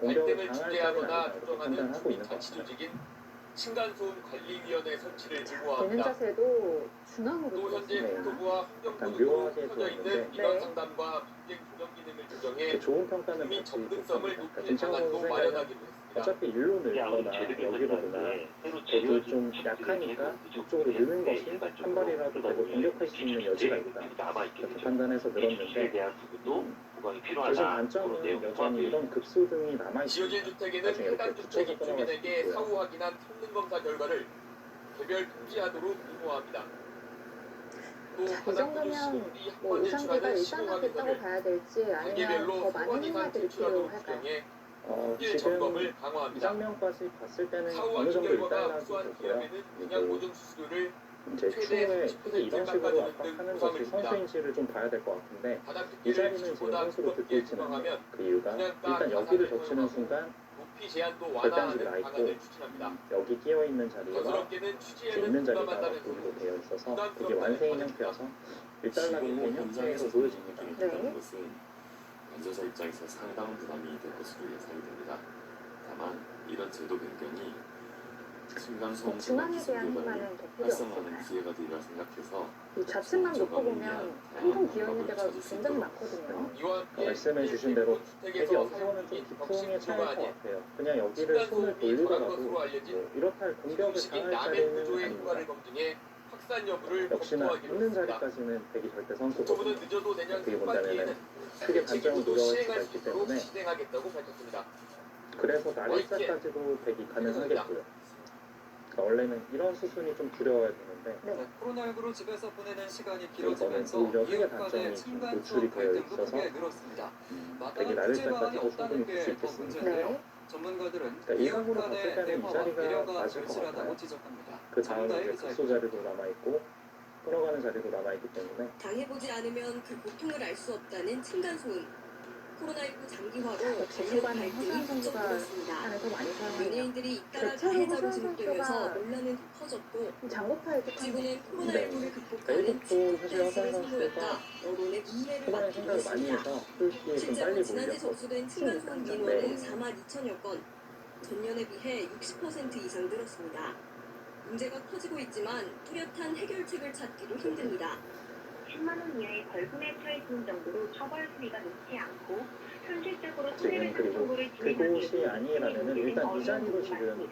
공격을 갈등을 당할 중재하거나 자리가 아니다 이렇게 조정하는 판단하고 있는 것 같습니다. 주민자치조직인 층간소음 관리위원회 설치를 되는 의무화합니다. 자세도 중앙으로 또 현재 들어있어요. 국토부와 약간 환경부도 묘하게 켜져 있는 보였는데 민원 상담과 분쟁 조정 기능을 조정해 이렇게 좋은 평가는 국민 받지 접근성을 못합니다. 높이는 김창호 방안도 선수 마련하기로 생각은 했습니다. 어차피 일로 늘거나 여기로 늘거나 여기 좀 약하니까 이쪽으로 느는 것이 한 발이라도 더 공격할 수 있는 여지가 있다 이렇게 판단해서 늘었는데 대신 단점은 여전히 이런 급수 등이 남아있습니다. 지어진 주택에는 나중에 이렇게 해당 주택 붙여서 입주민에게 끊어갈 수 사후 확인한 성능 검사 결과를 개별 통지하도록 의무화합니다. 또 이 하남 정도면 구도시설이 뭐 한번 우산기가 제출하는 일단하겠다고 시공확인서를 봐야 될지 아니면 단계별로 더 3번 많은 이상 행마들이 제출하도록 필요할까요? 규정해 지금 점검을 이 강화합니다. 장면까지 봤을 때는 사후 어느 확인 정도 결과가 일단하고 우수한 있고요. 기업에는 분양 보증 수수료를 이제 추후에 크게 이런 식으로 압박하는 것이 선수인지를 좀 봐야 될 것 같은데 이 자리는 지금 선수로 듣고 있지는 않아요. 그 이유가 일단 여기를 덮치는 순간 절단식이 나 있고 여기 끼어 있는 자리와 있는 자리가 도리로 되어 있어서 이게 완세인 형태여서 일단락이 된 형태로 보여집니다. 네. 것은 관저자 입장에서 상당한 부담이 될 것으로 예상이 됩니다. 다만 이런 제도 변경이 층간소음 중앙에 대한 기술 힘만은 교단을 더 필요 활성화하는 없잖아요. 기회가 되리라 생각해서 이 좌측만 놓고 보면 한동 비어 있는 데가 굉장히 많거든요. 말씀해 주신 대로 되게 여기서는 좀 기풍의 차이일 것 같아요. 그냥 여기를 손을 돌리더라도 뭐 이렇다 할 공격을 당할 자리는 아닙니다. 역시나 있는 자리까지는 백이 절대 선수거든요. 어떻게 본다면 크게 반전을 노려할 수가 있기 때문에 그래서 날짜까지도 백이 가능하겠고요. 그러니까 원래는 이런 수순이 좀 두려워야 되는데 코로나19로 집에서 보내는 시간이 이거는 길어지면서 오히려 크게 이웃 간의 단점이 층간 노출이 소음 되어 갈등도 있어서 크게 늘었습니다. 백이 마땅한 구제 방안이 날짜까지도 없다는 충분히 볼 수 게 더 있겠습니다. 문제인데요. 전문가들은 그러니까 이웃 일각으로 봤을 간의 때는 이 대화와 자리가 배려가 맞을 것 절실하다고 같아요. 지적합니다. 그 다음에 정다혜 이제 기자입니다. 급소 자리도 남아있고 끌어가는 자리도 남아있기 때문에 당해보지 않으면 그 고통을 알 수 없다는 층간소음. 코로나19 장기화로 역시 전력 초반에 갈등이 허수아비 선수가 급속도했습니다. 안에서 많이 사용해요. 연예인들이 잇따라 대체로 가해자로 허수아비 지목되면서 선수가 논란은 더 커졌고 장고파에 지구는 네. 코로나19를 극복하는 일국도 사실 댄스를 허수아비 선수가 선보였다. 언론의 문매를 초반에 받기도 생각을 많이 했습니다. 해서 솔직히 좀 실제로 빨리 지난해 몰렸거든요. 접수된 층간소음 네. 민원은 4만 2천여 건, 전년에 비해 60% 이상 늘었습니다. 문제가 커지고 있지만 뚜렷한 해결책을 찾기도 힘듭니다. 10만 원 이하의 벌금에 처해지는 정도로 처벌 수위가 높지 않고 현실적으로 지금 손해배상 그리고 청구를 진행하기 그곳이 아니라면은 일단 이 자리도 지금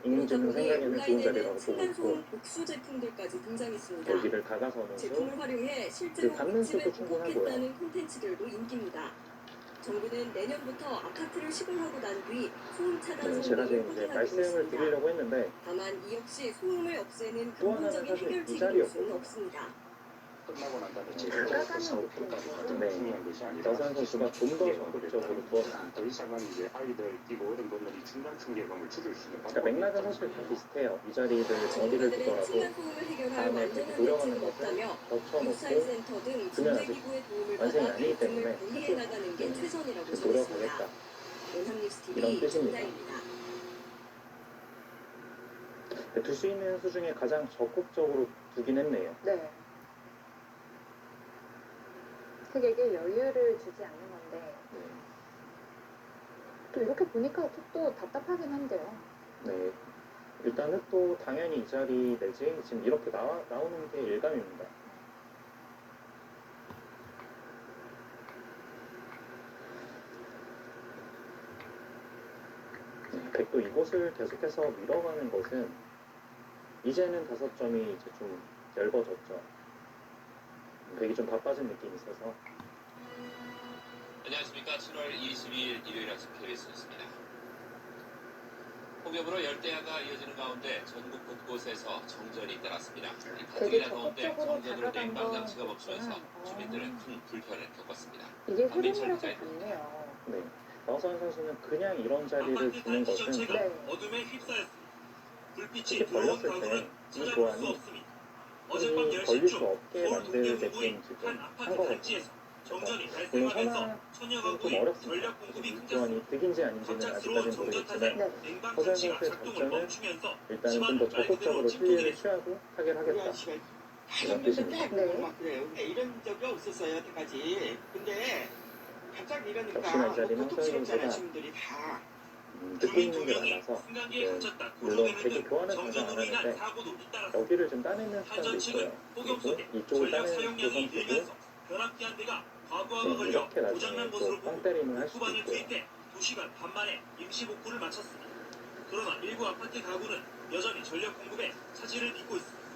임금님 그러다 생각에는 보니 좋은 자리라고 온라인에는 보고 있고 층간소음 복수 제품들까지 등장했습니다. 여기를 다가서는 제품을 활용해 실제로 받는 집에 수도 충분하고요. 복구했다는 콘텐츠들도 인기입니다. 정부는 내년부터 아파트를 시공하고 난 뒤 소음 차단 네, 제가 성능을 지금 이제 확인하기로 말씀을 했습니다. 드리려고 했는데 다만 이 역시 소음을 없애는 또 하나는 근본적인 사실 이 해결책이 될 자리였거든요. 수는 없습니다. 끝나고 난 다음에 네, 여산 선수가 좀 더 적극적으로 두었습니다. 더 이상은 이제 아이들 뛰고 어른 분들이 중간 충격감을 줄일 수 있는 그러니까 맥락은 사실 다 비슷해요. 이 자리를 어디를 두더라도 층간소음을 해결할 다음에 완전한 노력하는 대책은 것을 없다며 겹쳐놓고 국사회센터 등 두면 아직 진대기구의 도움을 완성이 받아 아니기 갈등을 때문에 분리해 나가는 게 최선이라고 노력을 전했습니다. 했다. 연합뉴스 이런 TV 뜻입니다. 정다입니다. 둘 수 있는 수 중에 가장 적극적으로 두긴 했네요. 네. 흑에게 여유를 주지 않는 건데 또 이렇게 보니까 또 답답하긴 한데요. 네. 일단은 또 당연히 이 자리 내지 지금 이렇게 나오는 게 일감입니다. 백도 이곳을 계속해서 밀어가는 것은 이제는 5점이 이제 좀 얇아졌죠. 백이 좀 바빠진 느낌이 있어서. 안녕하십니까. 7월 22일 일요일 아침 KBS 뉴스입니다. 폭염으로 열대야가 이어지는 가운데 전국 곳곳에서 정전이 잇따랐습니다. 가뜩이나 더운데 정전으로 냉방 장치가 멈추면서 주민들은 큰 불편을 겪었습니다. 이게 안민철 흐름이라서 기자입니다. 좋네요. 네. 나우선 선수는 그냥 이런 자리를 두는 것은 어둠에 휩싸였습니다. 불빛이 특히 들어온 벌렸을 가구는 때 이 찾아볼 수 교환이 없습니다. 어젯밤 흔히 걸릴 수 10시쯤 없게 서울 만들게끔 동대문구의 지금 한 한 아파트 거거든요. 단지에서 정전이 물론 발생하면서 천여 좀 가구의 어렵습니다. 전력 공급이 이 끊겼습니다. 교환이 득인지 아닌지는 갑작스러운 아직까지는 정전 모르겠지만 탓에 냉방 허선 장치가 선수의 작동을 작전은 멈추면서 일단은 좀 집안은 더 말 그대로 적극적으로 침투들이 피해를 취하고 타결하겠다. 이런 뜻입니다. 막 그래요. 이런 적이 없었어요, 여태까지. 근데 갑자기 이러니까 역시나 이 자리는 허선 고통스럽잖아요, 선수가 주민들이 다. 듣고 있는 게 많아서 물론 계속 교환을 당장 안 하는데 여기를 좀 따내는 습관도 있고요. 그리고 이쪽을 따내는 또 선수고 벼락기 대가 과부하가 걸려 이렇게 나중에 고장난 것으로 또빵 보고 때림을 할 수도 복구반을 있고요. 투입해 2시간 반 만에 임시 복구를 마쳤습니다. 그러나 일부 아파트 가구는 여전히 전력 공급에 차질을 빚고 있습니다.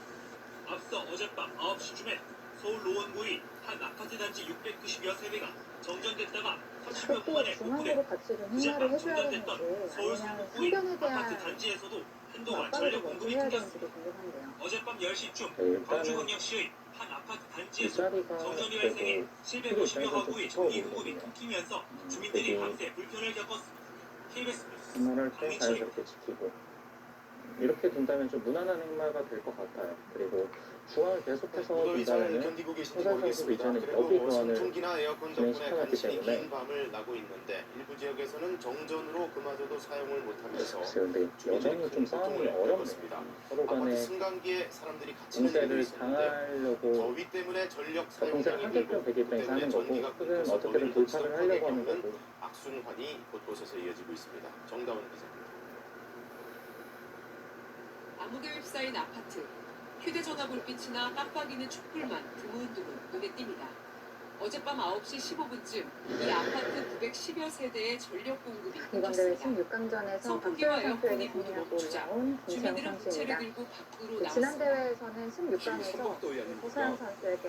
앞서 어젯밤 9시쯤에 서울 노원구의 한 아파트 단지 690여 세대가 정전됐다가 30여 분 만에 중앙으로 같이 좀 행사를 해줘야 되는지 아니면 상변에 대한 아파트 단지에서도 한동안 맞바로 전력 좀 공급이 해야 끊겼습니다. 되는지도 궁금한데요. 어젯밤 10시쯤 일단은 광주광역시의 한 아파트 이 단지에서 자리가 정전이 그래도 발생해 피해 750여 입장에서 좀 가구의 무서워 전기 공급이 보이거든요. 끊기면서 주민들이 되게 밤새 불편을 겪었습니다. KBS 뉴스 생활할 때 강민철입니다. 자연스럽게 지키고 이렇게 둔다면 좀 무난한 행마가 될 것 같아요. 그리고 중앙을 계속해서 무더위 잘 둔다면은 견디고 계신지 호선 선수도 모르겠습니다. 이제는 그리고 여기 교환을 선풍기나 에어컨 덕분에 진행시켜놨기 간신히 때문에 긴 밤을 나고 있는데 일부 지역에서는 정전으로 그마저도 사용을 못하면서 글쎄요, 근데 여전히 좀 싸움이 어렵네요. 서로 아파트 간에 승강기에 사람들이 갇히는 일도 공세를 있었는데 당하려고 더위 때문에 전력 공세를 사용량이 하게끔 늘고 되기 때문에 하는 거고 전기가 흑은 끊겨서 어떻게든 더위를 돌파를 지속하게 하려고 하는 겪는 거고 악순환이 곳곳에서 이어지고 있습니다. 정다운 기자입니다. 암흑에 휩싸인 아파트. 휴대전화 불빛이나 깜빡이는 촛불만 드문드문 눈에 띕니다. 어젯밤 9시 15분쯤 이 아파트 910여 세대의 전력 공급이 이번 대회 끊겼습니다. 16강전에서 선풍기와 박소영 선수에게 에어컨이 모두 승리하고 멈추자 올라온 김채영 주민들은 부채를 선수입니다. 들고 밖으로 지난 나왔습니다. 대회에서는 16강에서 호서영 선수에게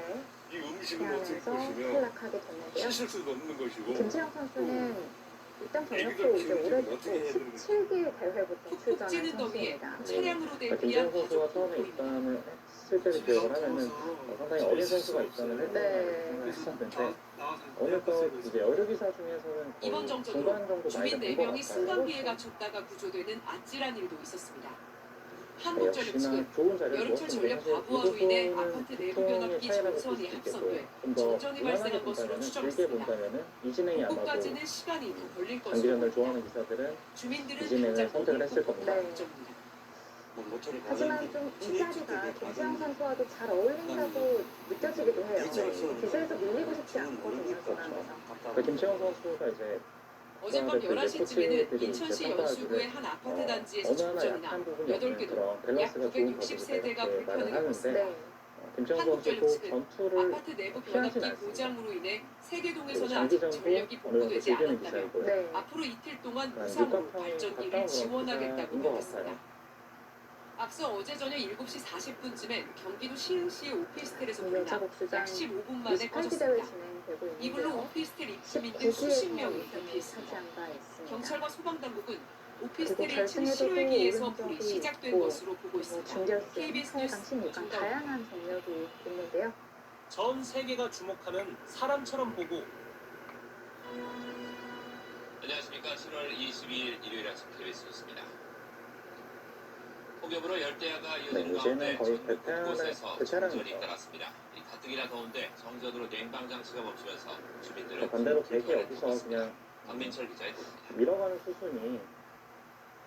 이 음식을 어떻게 패하면서 보시면 탈락하게 됐는데요. 씻을 수도 없는 것이고 김채영 선수는 일단 애기들 전력도 이제 키우는 올해 게 어떻게 해야 되는 17기 대회부터 푹푹 출전한 찌는 더위에 선수입니다. 차량으로 그러니까 대피한 김채영 선수가 가족도 처음에 보입니다. 입단을 했을 때를 기억을 하면은 상당히 어린 선수가 입단을 했었는데 어느덧 이제 여류기사 중에서는 이번 거의 정전으로 중간 정도 주민 나이가 된 것 4명이 같아요. 승강기에 갇혔다가 구조되는 아찔한 일도 있었습니다. 네, 한국전력 역시나 측은 좋은 자리를 여름철 주었는데 전력 사실 과부하로 인해 이부분은 아파트 내부 보통의 변압기 차이라고 전선이 볼수 있겠고 합선돼 좀더 정전이 무난하게 발생한 것으로 본다면은 길게 추정했습니다. 본다면은 이 진행이 아마도 복구까지는 시간이 더 걸릴 것으로 장기전을 보입니다. 좋아하는 기사들은 주민들은 이 진행을 당장 선택을 했을 겁니다. 네. 하지만 좀 이 자리가 김채영 선수와도 잘 어울린다고 느껴지기도 해요. 기세에서 밀리고 싶지 않거든요. 중앙에서. 그러니까 김채영 선수가 이제 어젯밤 국가대표 11시쯤에는 코치들이 인천시 이제 연수구의 평가를 한 아파트 단지에서 어느 하나 정전이 나 약한 부분이 없는 8개 그런 동, 약 밸런스가 좋은 960세대가 거라고 불편을 말을 겪었습니다. 하는데 김채영 한국전력 선수도 측은 전투를 아파트 내부 피하진 변압기 않습니다. 고장으로 인해 그리고 3개동에서는 아직 장기전도 전력이 어느 정도 복구되지 즐기는 않았다며 기사이고요. 네. 앞으로 이틀 동안 그러니까 무상으로 육각형이 발전기를 가까운 지원하겠다고 기사인 것 밝혔습니다. 같아요. 앞서 어제 저녁 7시 40분쯤엔 경기도 시흥시의 오피스텔에서 불이 나 여자복수장 약 15분 만에 28기 대회 꺼졌습니다. 진행되고 이불로 있는데요. 오피스텔 입주민 등 수십 명이 19기에서 대피했습니다. 차지한 바 있습니다. 경찰과 소방당국은 그리고 오피스텔 1층 결승에도 또 실외기에서 오른 불이 적이 시작된 있고 것으로 보고 있습니다. 준결승, KBS 8강, 뉴스 16강 정다운. 다양한 전력이 있는데요. 전 세계가 주목하는 사람처럼 보고 안녕하십니까. 7월 22일 일요일 아침 KBS 뉴스입니다. 폭염으로 열대야가 이어지는 가운데 이제는 거의 전국 곳곳에서 베테랑이죠. 정전이 잇따랐습니다. 이 가뜩이나 더운데 정전으로 냉방 장치가 멈추면서 주민들은 그러니까 반대로 불편을 백이 여기서 겪었습니다. 그냥 박민철 기자의 보도입니다. 밀어가는 수순이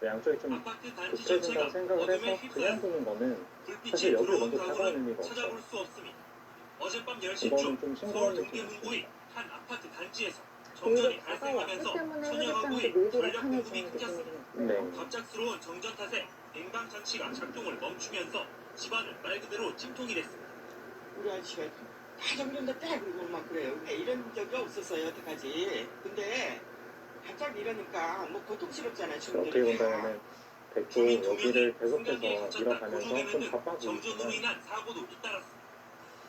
양쪽이 좀 좁혀진다고 생각을 해서 그냥 두는 거는 사실 여기 먼저 다가오는 의미가 없어요. 찾아볼 수 없습니다. 어젯밤 10시쯤 이거는 좀 서울 싱거운 느낌이 동대문구의 한 아파트 단지에서 오히려 정전이 다가왔기 발생하면서 때문에 천여가구의 해수장도 밀기가 전력 공급이 편해지는 끊겼습니다. 느낌이 네. 갑작스러운 정전 탓에 냉방 장치가 작동을 멈추면서 집안을 말 그대로 찜통이 됐습니다. 우리 아저씨가 다 정전됐다 그러고 막 그래요. 근데 이런 적이 없었어요 여태까지. 근데 갑자기 이러니까 뭐 고통스럽잖아요. 어떻게 본다면은 백도 여기를 계속해서 밀어가면서 좀 바빠 정전으로 보이지만 인한 사고도 잇따랐습니다.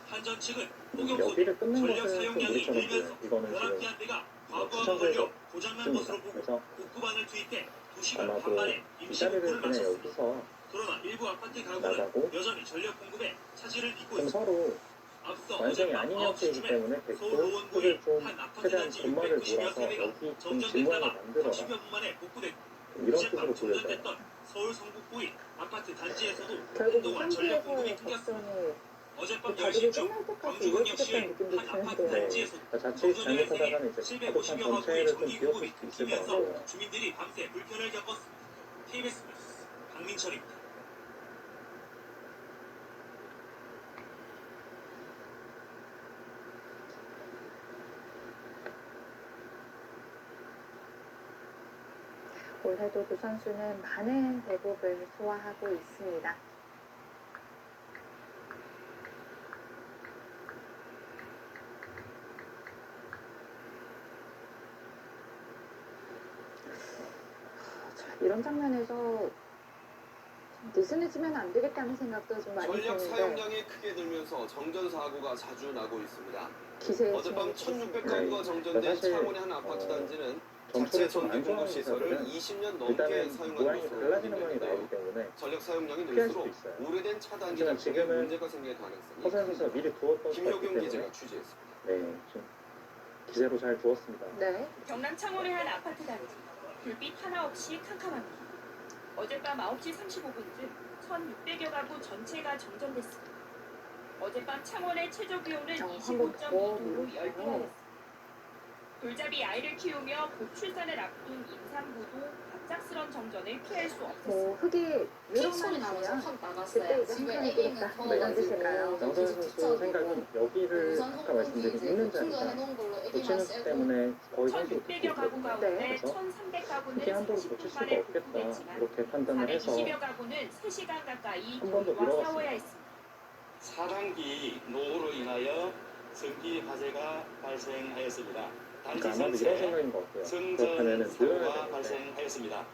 한전 측은 폭염 속에 여기를 끊는 전력 것은 좀 사용량이 무리처럼 늘면서 보여요. 이거는 변압기 지금 한 대가 과부하가 추천소에서 걸려 고장난 것으로 보고 그래서 복구반을 투입해 2시간 반 아마도 만에 이 임시 자리를 복구를 그냥 마쳤습니다. 여기서 그러나 일부 아파트 가구는 나가고 여전히 전력 공급에 차질을 빚고 좀 있습니다. 서로 앞서 완전히 어젯밤 아닌 9시쯤에 형태이기 때문에 서울 백도 노원구의 흙을 좀 한 아파트 최대한 단지 분말을 690여 몰아서 세대가 여기 좀 정전됐다가 진모양을 만들어라 30여 분 만에 복구됐고 이런 어젯밤 뜻으로 보여져요. 정전됐던 서울 성북구의 아파트 단지에서도 결국 한동안 전력 공급이 무상기에서의 끊겼습니다. 작전이 어젯밤 가족이 10시쯤 끝날 때까지 광주광역시의 이어지겠다는 느낌도 한 아파트 드는데요. 단지에서 그러니까 자칫 정전이 잘못하다가는 이제 발생해 가족한 750여 가구의 전체를 좀 전기 비워볼 공급이 수 있을 것 끊기면서 같아요. 주민들이 밤새 불편을 겪었습니다. KBS 뉴스 박민철입니다. 올해도 두 선수는 많은 대국을 소화하고 있습니다. 자, 이런 장면에서 좀 느슨해지면 안 되겠다는 생각도 좀 많이 전력 드는데 사용량이 크게 늘면서 정전 사고가 자주 나고 있습니다. 기세에 어젯밤 진행이 1600가구가 정전된 사실, 창원의 한 아파트 단지는 전투를 자체 좀 전기 안 좋아하는 공급 시설을 기사들은 20년 넘게 일단은 사용한 모양이 것으로 달라지는 모양이 나오기 확인됐는데요. 때문에 전력 사용량이 피할 수도 늘수록 있어요. 오래된 차단기가 하지만 지금은 문제가 생길 가능성이 허선 선수가 미리 두었던 수가 있기 김효경 때문에 기자가 취재했습니다. 네, 좀 기세로 잘 두었습니다. 네. 경남 창원의 한 아파트 단지 불빛 하나 없이 캄캄합니다. 어젯밤 9시 35분쯤 1,600여 가구 전체가 정전됐습니다. 어젯밤 창원의 최저 기온은 25.2도로 열대야였습니다. 돌잡이 아이를 키우며 곧 출산을 앞둔 임산부도 갑작스런 정전을 피할 수 없었습니다. 흙이 소리 나면서 유럽만 확 나갔어요. 그때 이제 집에 한편이 애기는 끓었다. 뭐 더워가지고 이런 뜻일까요? 양선 선수 생각은 여기를 아까 말씀드린 있는자니까 고치는 때문에 거의 선수로 1,600여 가구 가운데 그래서 1,300가구는 크게 함부로 고칠 수가 30분만에 없겠다 복구됐지만 이렇게 판단을 해서 420여 가구는 3시간 가까이 한 번 더 더위와 밀어갔습니다. 싸워야 했습니다. 사단기 노후로 인하여 전기 화재가 발생하였습니다. 그러니까 아마도 이런 생각인 것 같아요. 그렇다면은 늘어야 사고가 되는데 발생하였습니다.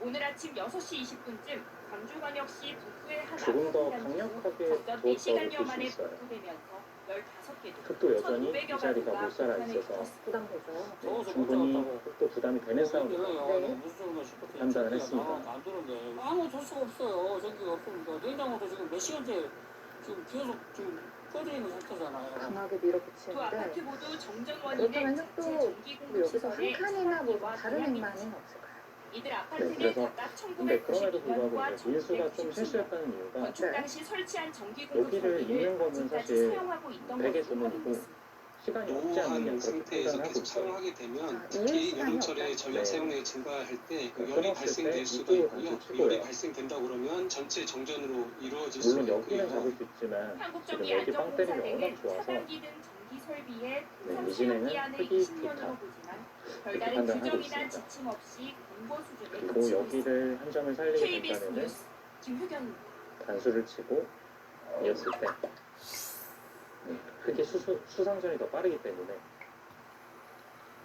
오늘 아침 6시 20분쯤 광주광역시 북부의 한 조금 더 아파트 강력하게 적전 두었다고 4시간여 볼 만에 수 있어요. 복구되면서 15개도 흙도 여전히 이 자리가 못 살아 있어서 충분히 흙도 부담이 되는 싸움이다 판단을 했습니다. 안 되는데 아무 줄 수가 없어요. 전기가 없으니까 냉장고도 지금 몇 시간째 지금 계속 지금 꺼져 있는 상태잖아요. 강하게 두 밀어붙이는데 아파트 모두 정전 그렇다면 원인은 흙도 자체 전기 뭐 공급 여기서 한 시설의 칸이나 뭐 소음과 다른 불량이 액만은 있습니다. 없을까요? 이들 네, 아파트는 그래서 각각 근데 그럼에도 불구하고 1992년과 이제 민수가 좀 1997년 실수했다는 이유가 건축 당시 설치한 전기 공급 여기를 설비를 있는 거는 지금까지 사실 사용하고 있던 되게 것으로 주문이고 확인됐습니다. 시간이 없지 노후한 않느냐 그렇게 상태에서 판단하고 계속 있어요. 사용하게 되면 이해 특히 시간이 여름철에 없다. 전력 네. 사용량이 증가할 때 그 열이 끊었을 때 발생될 수도 이쪽을 있고요. 단수 그 열이 치고요. 발생된다 그러면 전체 정전으로 이루어질 물론 수도 여기는 있고요. 잡을 수 있지만 지금 한국전기 여기 빵때리가 안전공사대는 워낙 좋아서 차단기 등 전기 설비의 네, 우선 이진행은 사용 기한을 크기 20년으로 좋다 보지만 이렇게 별다른 판단하고 규정이나 있습니다. 지침 없이 공고 수준을 그리고 그치고 있습니다. 여기를 한 점을 살리게 KBS 된다면 뉴스 김효경입니다. 단수를 치고 이었을 때 흙의 수상전이 더 빠르기 때문에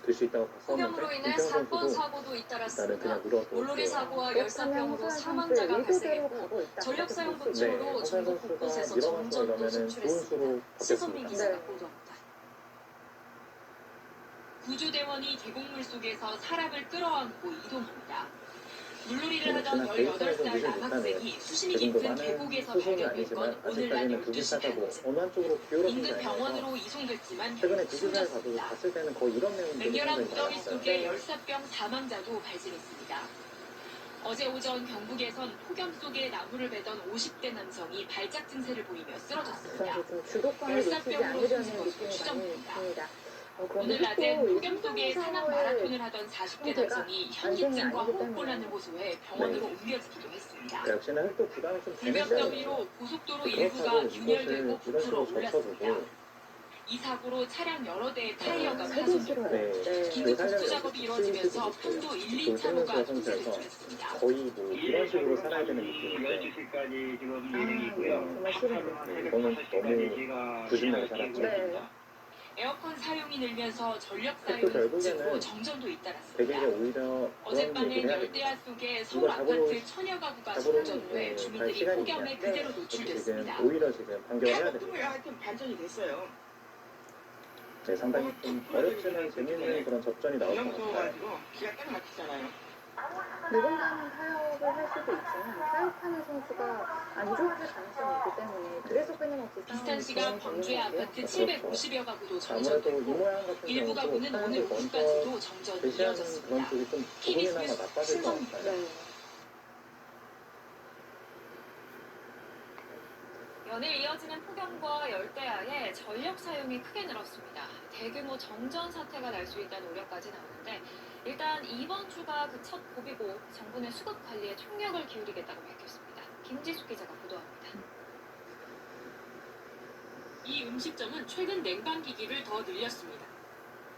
될 수 있다고 봤었는데 폭염으로 인해 김태형 사건 선수도 사고도 나는 잇따랐습니다. 그냥 물어도 물놀이 사고와 그렇다면 열사병으로 허선 사망자가 선수 발생했고 가고 있다. 전력 사용 그렇게 볼수 있나요? 부족으로 허선 전국 선수가 곳곳에서 밀어가서 정전도 이러면은 좋은 속출했습니다. 수로 시선민 바뀌었습니다. 기자가 네. 보도합니다. 구조대원이 계곡물 속에서 사람을 끌어안고 이동합니다. 물놀이를 네, 하던 지난 데이터에서 18살 미를 남학생이 못하네요. 수심이 지금도 깊은 많은 계곡에서 수심은 발견된 건 아니지만 오늘 낮 아직까지는 12시 비슷하다고 반쯤. 어느 한쪽으로 기울어진 게 인근 아니라서 병원으로 이송됐지만 최근에 비교사에 가서 숨졌습니다. 봤을 때는 거의 이런 내용들이 맹렬한 상당히 무더위 많았어요. 속에 열사병 사망자도 발생했습니다. 어제 오전 경북에선 폭염 속에 나무를 베던 50대 남성이 발작 증세를 보이며 쓰러졌습니다. 그래서 좀 주도권을 놓치지 열사병으로 않으려는 숨진 것으로 느낌이 많이 추정됩니다. 있습니다. 오늘 낮엔 폭염 속에 산악 마라톤을 하던 40대 형태가 남성이 발생이 현기증과 아니기 호흡곤란을 호소해 병원으로 옮겨지기도 했습니다. 역시나 흙도 부담이 좀 되는 불볕 더위로 고속도로 일부가 그렇다고 균열되고 이것을 이런 부풀어 식으로 올랐습니다. 젖혀두고 이 사고로 차량 여러 대의 타이어가 세게 파손됐고 싫어요. 긴급 복구 작업이 이루어지면서 편도 1, 2차로가 통제를 선수에서 했습니다. 거의 뭐 이런 식으로 살아야 되는 느낌인데 12시까지 지금 아, 정말 싫은데. 이거는 너무 부진하게 살았죠. 네. 에어컨 사용이 늘면서 전력 또 사용이 결국에는 급증으로 정전도 되게 잇따랐습니다. 오히려 그런 어젯밤엔 얘기를 해야 열대야 됩니다. 속에 서울 아파트 천여 가구가 잡으러 정전 후에 갈 주민들이 시간이 폭염에 있냐. 그대로 지금 노출됐습니다. 오히려 지금 반격을 해야 하여튼 됩니다. 하여튼 반전이 됐어요. 네, 상당히 좀 어렵지만 재미있는 그런 접전이 나올 것 너무 같아요. 더워가지고 기가 딱 막히잖아요. 누군가는 타협을 할 수도 있지만 타협하는 선수가 안 좋아질 가능성이 있기 때문에 그래서 끊임없이 비슷한 시간 싸움이 광주의 아파트 그렇죠. 750여 가구도 아무래도 이 정전됐고 모양 같은 일부 경우도 가구는 오늘 사람들 오후까지도 먼저 정전이 제시하는 이어졌습니다. 그런 쪽이 좀 KBS 조금이나마 뉴스 나빠질 것 신성입니다. 같아요. 연일 이어지는 폭염과 열대야에 전력 사용이 크게 늘었습니다. 대규모 정전 사태가 날 수 있다는 우려까지 나오는데 일단 이번 주가 그 첫 고비고 정부는 수급 관리에 총력을 기울이겠다고 밝혔습니다. 김지숙 기자가 보도합니다. 이 음식점은 최근 냉방기기를 더 늘렸습니다.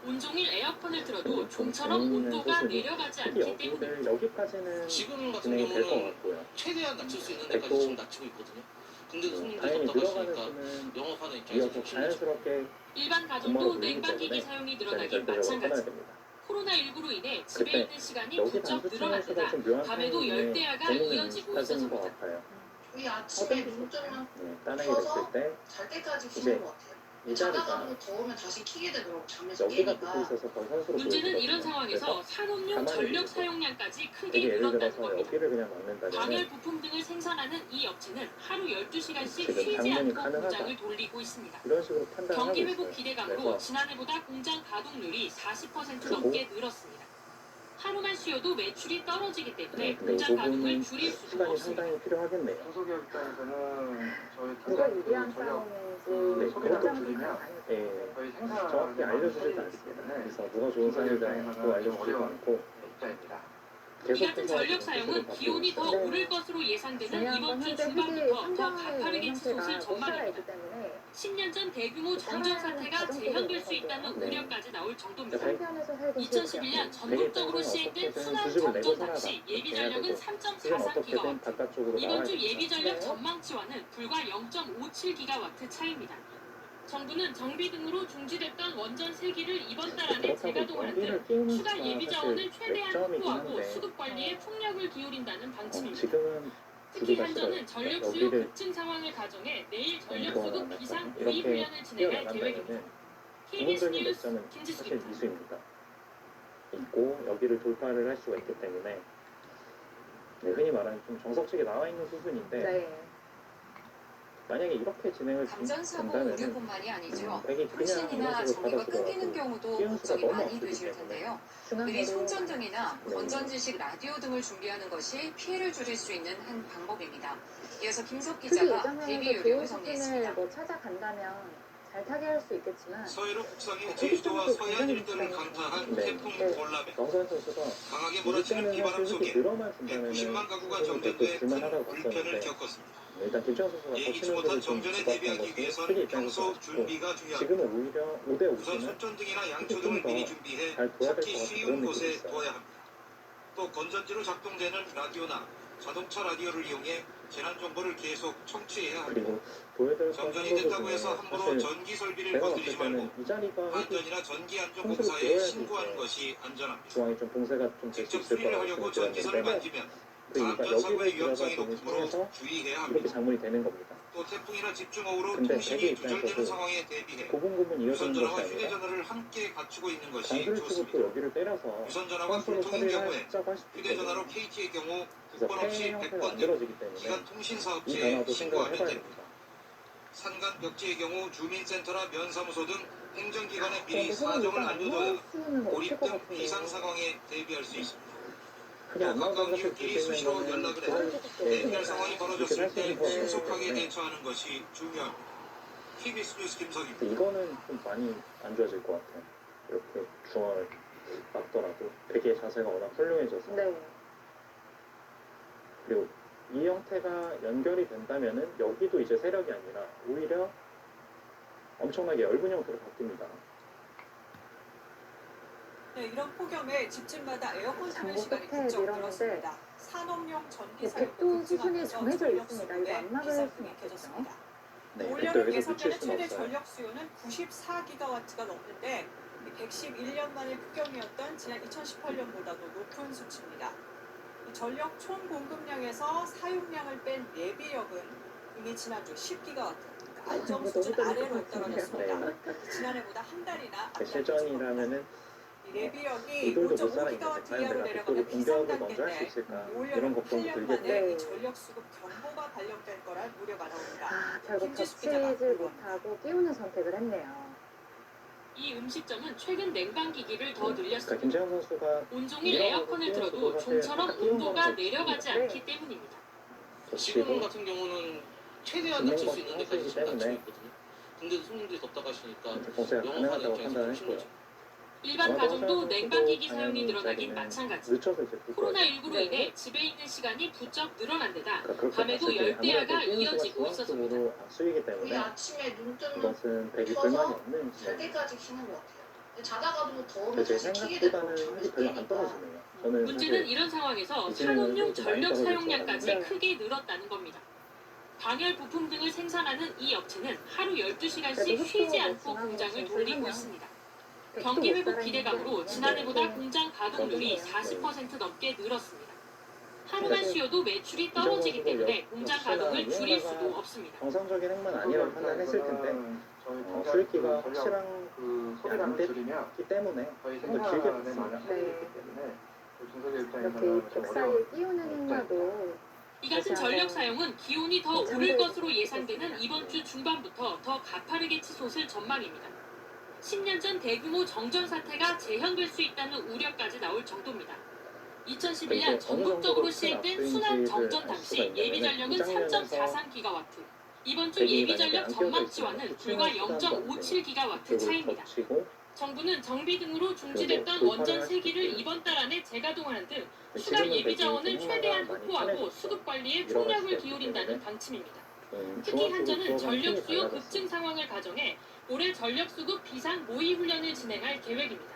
온종일 에어컨을 틀어도 좀처럼 온도가 내려가지 특히 않기 때문에 여기를 여기까지는 지금 같은 진행이 될 것 경우는 같고요. 최대한 낮출 수 있는 그리고 데까지 지금 낮추고 있거든요. 근데 손님들이 다행히 답답하시니까 늘어가는 수는 영업하는 입장에서 이어서 좀 힘들죠. 자연스럽게 일반 건물을 가정도 돌리기 냉방기기 때문에 사용이 저는 늘어나긴 절대적으로 끊어야 마찬가지. 됩니다. 코로나19로 인해 집에 그때 있는 시간이 여기 부쩍 단수 측에서가 늘어나다가 좀 묘한 밤에도 타이밍에 열대야가 재밌는 이어지고 사진인 것 있어서입니다. 같아요. 우리 아침에 문자만 따내게 됐을 때 잘 때까지 이제 키는 것 같아요. 이 자다가 자리가 뭐 더우면 다시 키게 되더라고. 잠에서 여기가 깨니까. 붙어 있어서 거의 선수로 문제는 보이거든요. 이런 상황에서 그래서 산업용 가만히 전력 있고 사용량까지 이게 크게 예를 늘었다는 들어서 겁니다. 여기를 그냥 막는다면 방열 부품 등을 생산하는 이 업체는 하루 12시간씩 지금 쉬지 당연히 않고 가능하다. 공장을 돌리고 있습니다. 이런 식으로 판단하고 경기 있어요. 회복 기대감으로 그래서 지난해보다 공장 가동률이 40% 그리고 넘게 늘었습니다. 하루만 쉬어도 매출이 떨어지기 때문에 근데 이 공장 가동을 부분은 줄일 수도 시간이 없습니다. 상당히 필요하겠네요. 중소기업 입장에서는 저희 누가 유리한 싸움인지 그것도 줄이면 저희 생산 정확히 알려주지도 않습니다. 그래서 누가 좋은 사람이라고 알려주지도 않고 입장입니다. 이 같은 전력 사용은 기온이 더 오를 것으로 예상되는 이번 주 중반부터 더 가파르게 치솟을 전망입니다. 10년 전 대규모 정전 사태가 재현될 수 있다는 우려까지 나올 정도입니다. 2011년 전국적으로 시행된 순환 정전 당시 예비 전력은 3.43기가와트, 이번 주 예비 전력 전망치와는 불과 0.57기가와트 차이입니다. 정부는 정비 등으로 중지됐던 원전 3기를 이번 달 안에 재가동하는 등 추가 예비 자원을 최대한 확보하고 수급 관리에 폭력을 기울인다는 방침입니다. 특히 한전은 전력 수요 급증 상황을 가정해 내일 전력 수급 비상 회의 훈련을 진행할 계획입니다. KBS 기본적인 뉴스 맥점은 사실 김지수입니다. 이수입니다. 있고 여기를 돌파를 할 수가 있기 때문에 흔히 말하는 좀 정석직에 나와 있는 수준인데 만약에 이렇게 진행을 감전 사고 된다면 우려뿐만이 아니죠. 백이 그냥 불신이나 이런 식으로 전기가 받아 끊기는 들어가고 경우도 띄운 수가 걱정이 너무 많이 없기 되실 때문에 텐데요. 미리 손전 등이나 건전 지식 라디오 등을 준비하는 것이 피해를 줄일 수 있는 한 방법입니다. 이어서 김석 기자가 대비 요령을 정리했습니다. 뭐 찾아간다면 잘 타게 할 수 있겠지만 서해로 북상해 제주도와 서해안 일대를 강타한 태풍 볼라베. 정선 선수가 강하게 몰아치는 비바람 속에 늘어만 준다면 190만 가구가 정전돼 큰 불편을 겪었습니다. 일단 김정은 선수가 예기치 못한 정전에 대비하기 위해선 평소 준비가 중요합니다. 지금은 오히려 5대 우선 5는 손전 등이나 양초 등을 미리 준비해 잘 둬야 될 찾기 것 같은 쉬운 그런 곳에 느낌이 있어요. 둬야 합니다. 또 건전지로 작동되는 라디오나 자동차 라디오를 이용해 재난 정보를 계속 청취해야 합니다. 그리고 보여드릴 정전이 됐다고 해서 함부로 전기 설비를 내가 건드리지 봤을 때는 말고 이 자리가 안전이나 전기 안전 평소에 공사에 보여야지 신고하는 이제 것이 안전합니다. 중앙이 좀 봉쇄가 좀 될 수 직접 있을 수리를 거라고 하려고 생각이 전기선을 들었는데 만지면 그러니까 안전사고의 여기를 위험성이 들여다보는 높으므로 중에서 주의해야 합니다. 이렇게 작물이 되는 겁니다. 또 태풍이나 집중호우로 근데 통신이 백의 두절되는 입장에서도 상황에 대비해 고분고분 이어지는 것이 유선전화와 아니라 휴대전화를 함께 갖추고 있는 것이 단수를 치고 좋습니다. 또 여기를 때려서 유선전화가 콘솔로 불통인 처리를 경우에 하자고 하실 수 휴대전화로 있거든요. KT의 경우 그래서 국번 없이 폐 형태가 100번 등 만들어지기 때문에 기간 통신 이 사업체에 변화도 생각을 신고하면 해봐야 됩니다. 됩니다. 산간 벽지의 경우 주민센터나 면사무소 등 행정기관에 미리 그런데 사정을 일단 알려둬야 수는 고립 없을 것 등 같은데요. 비상 상황에 대비할 수 있습니다. 크게 안 나오던 가까운 것을 이웃끼리 볼 수 있는 수시로 거는 연락을 그런 해 대피할 상황이 벌어졌을 때 신속하게 대처하는 것이 중요합니다. KBS 뉴스 김석입니다. 이거는 좀 많이 안 좋아질 것 같아요. 이렇게 중앙을 막더라도 백의 자세가 워낙 훌륭해져서 그리고 이 형태가 연결이 된다면은 여기도 이제 세력이 아니라 오히려 엄청나게 얇은 형태로 바뀝니다. 네, 이런 폭염에 집집마다 에어컨 쓰는 장고 시간이 끝에 부쩍 밀었는데 늘었습니다. 산업용 전기 사용도 백도 수준이 급증하면서 정해져 전력 있습니다. 수급에 이거 안 막을 비상등이 수는 없겠죠. 켜졌습니다. 네, 올여름 백도에서 붙일 예상되는 수는 최대 없어요. 전력 수요는 94기가와트가 넘는데 111년 만의 폭염이었던 지난 2018년보다도 높은 수치입니다. 이 전력 총 공급량에서 사용량을 뺀 예비력은 이미 지난주 10기가와트, 안정 수준 아래로 떨어졌습니다. 지난해보다 한 달이나 앞당겼습니다. 실전이라면은 예비력이 이들도 못 살아 있는데 5.5기가와트 과연 이하로 내가 내려가면 백도를 공격을 먼저 할 수 비상단계인데 있을까 올여름 이런 걱정도 8년 들겠고 만에 이 전력 수급 경보가 발령될 거란 우려가 나옵니다. 결국 김지수 기자가 겹치질 못하고 끼우는 선택을 했네요. 이 음식점은 최근 냉방기기를 더 그러니까 늘렸습니다. 김재현 선수가 온종일 이런 에어컨을 거를 틀어도 사실 좀처럼 다 끼운 온도가 거는 내려가지 좋습니다. 않기 때문입니다. 지금 같은 경우는 최대한 있는 낮출 수 것 있는 데까지 하시기 지금 낮추고 때문에 있거든요. 근데 손님들이 덥다 가시니까 봉쇄가 영업하는 가능하다고 입장에서 판단을 힘든 했고요. 거죠. 일반 가정도 냉방기기 사용이 늘어나긴 마찬가지. 늦춰서 이제 볼 거예요. 코로나19로 인해 집에 있는 시간이 부쩍 늘어난 데다 그러니까 그렇게 밤에도 봤을 때 열대야가 아무래도 끼운 수가 이어지고 있었습니다. 중앙쪽으로 쓰이기 우리 때문에 아침에 눈 뜨는 이것은 백이 켜서 불만이 없는 잘 때까지 키는 것 같아요. 근데 자다가도 더우면 근데 제 다시 키게 되고 생각보다는 확이 별로 안 떨어지네요. 저는 문제는 사실 이런 상황에서 이제는 상온용 좀 전력 많이 떨어질 사용량까지 줄 알았는데. 크게 늘었다는 겁니다. 방열 부품 등을 생산하는 이 업체는 하루 12시간씩 그래도 쉬지 흡수가 않고 심하게 공장을 돌리고 하면 있습니다. 백도 경기 못 회복 살아있는 기대감으로 게 지난해보다 아니라 공장 가동률이 그렇네요. 40% 넘게 늘었습니다. 하루만 네. 쉬어도 매출이 떨어지기 때문에 공장 가동을 줄일 수도 없습니다. 정상적인 행만 아니라고 판단했을 텐데 수익기가 확실한 안 됐기 때문에 좀 더 길게 봤습니다. 이렇게 벽 사이에 끼우는 행마도 이 같은 전력 사용은 기온이 더 오를 것으로 예상되는 이번 주 중반부터 더 가파르게 치솟을 전망입니다. 10년 전 대규모 정전 사태가 재현될 수 있다는 우려까지 나올 정도입니다. 2011년 전국적으로 시행된 순환 정전 당시 예비 전력은 3.43기가와트. 이번 주 예비 전력 전망치와는 불과 0.57기가와트 차이입니다. 정부는 정비 등으로 중지됐던 원전 3기를 이번 달 안에 재가동하는 등 추가 예비 자원을 최대한 확보하고 수급 관리에 총력을 기울인다는 방침입니다. 특히 한전은 전력 수요 급증 상황을 가정해 올해 전력 수급 비상 모의 훈련을 진행할 계획입니다.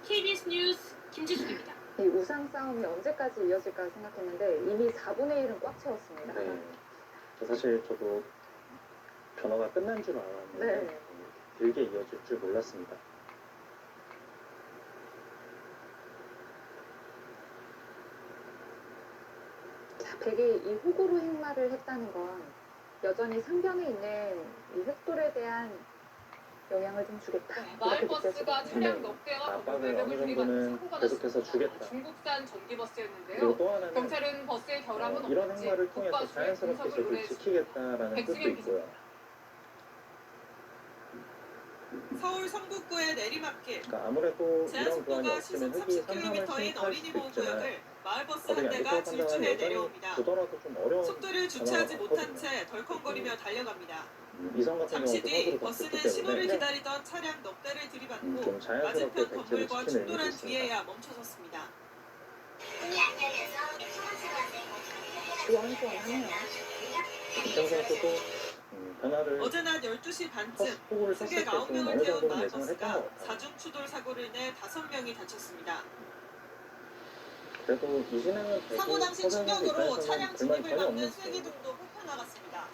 KBS 뉴스 김지숙입니다. 이 우상 싸움이 언제까지 이어질까 생각했는데 이미 4분의 1은 꽉 채웠습니다. 네. 사실 저도 변화가 끝난 줄 알았는데 네. 길게 이어질 줄 몰랐습니다. 자, 백이 이 호구로 행마를 했다는 건 여전히 상변에 있는 이 흑돌에 대한 영향을 좀 주겠다. 마을버스가 차량 몇 개와 압박을 어느 정도는 계속해서 주겠다. 중국산 전기버스였는데요. 그리고 또 하나는 경찰은 버스의 결함은 이런 없는지 행마를 통해서 국가수의 자연스럽게 분석을 저를 지키겠다라는 뜻도 백승현 있고요. 서울 성북구의 내리막길. 그러니까 아무래도 이런 제한속도가 교환이 시속 없으면 흑이 30km인 상상을 어린이 침투할 수도 있지만 보호구역을 마을버스 어떻게 한 대가 알고 질주해 판단하는 내려옵니다. 보더라도 좀 어려운 속도를 주체하지 변화가 못한 많거든요. 채 덜컹거리며 달려갑니다. 이성 같은 잠시 경우도 뒤 서두를 버스는 바뀌기 신호를 때문에 기다리던 차량 넉 대를 들이받고 좀 자연스럽게 맞은편 백지를 건물과 지키는 충돌한 의미도 있습니다. 뒤에야 멈춰섰습니다. 시원시원하네요. 김정 선수도 변화를 어제 낮 12시 반쯤 폭우를 쳤을 승객 때 좀 9명을 어느 태운 정도는 예상을 했던 마을버스가 것 같아요. 4중 추돌 사고로 인해 5명이 다쳤습니다. 그래도 이 진행은 사고 당시 충격으로 차량 진입을 전혀 막는 없는 쐐기등도 뽑혀나갔습니다.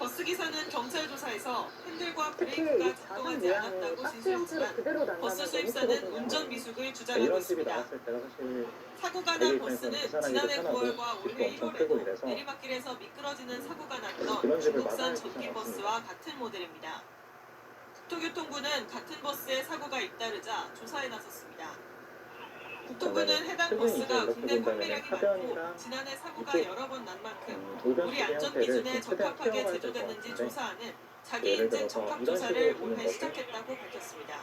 버스기사는 경찰 조사에서 핸들과 특히 브레이크가 이 자석 작동하지 모양이 않았다고 박스 형태로 진술했지만 그대로 난다면 버스 너무 수입사는 크거든요. 운전 미숙을 이런 주장하고 집이 있습니다. 나왔을 때가 사실 사고가 되게 난 입장에서는 버스는 계산하기도 지난해 편하고 9월과 집도 올해 엄청 크고 1월에도 이래서 내리막길에서 미끄러지는 사고가 이런 났던 집을 중국산 마다할 전기 필요는 버스와 같은 모델입니다. 국토교통부는 같은 버스에 사고가 잇따르자 조사에 나섰습니다. 국토부는 해당 버스가 국내 판매량이 많고 지난해 사고가 여러 번 난 만큼 우리 안전 기준에 적합하게 제조됐는지 조사하는 자기 인증 적합 조사를 올해 시작했다고 밝혔습니다.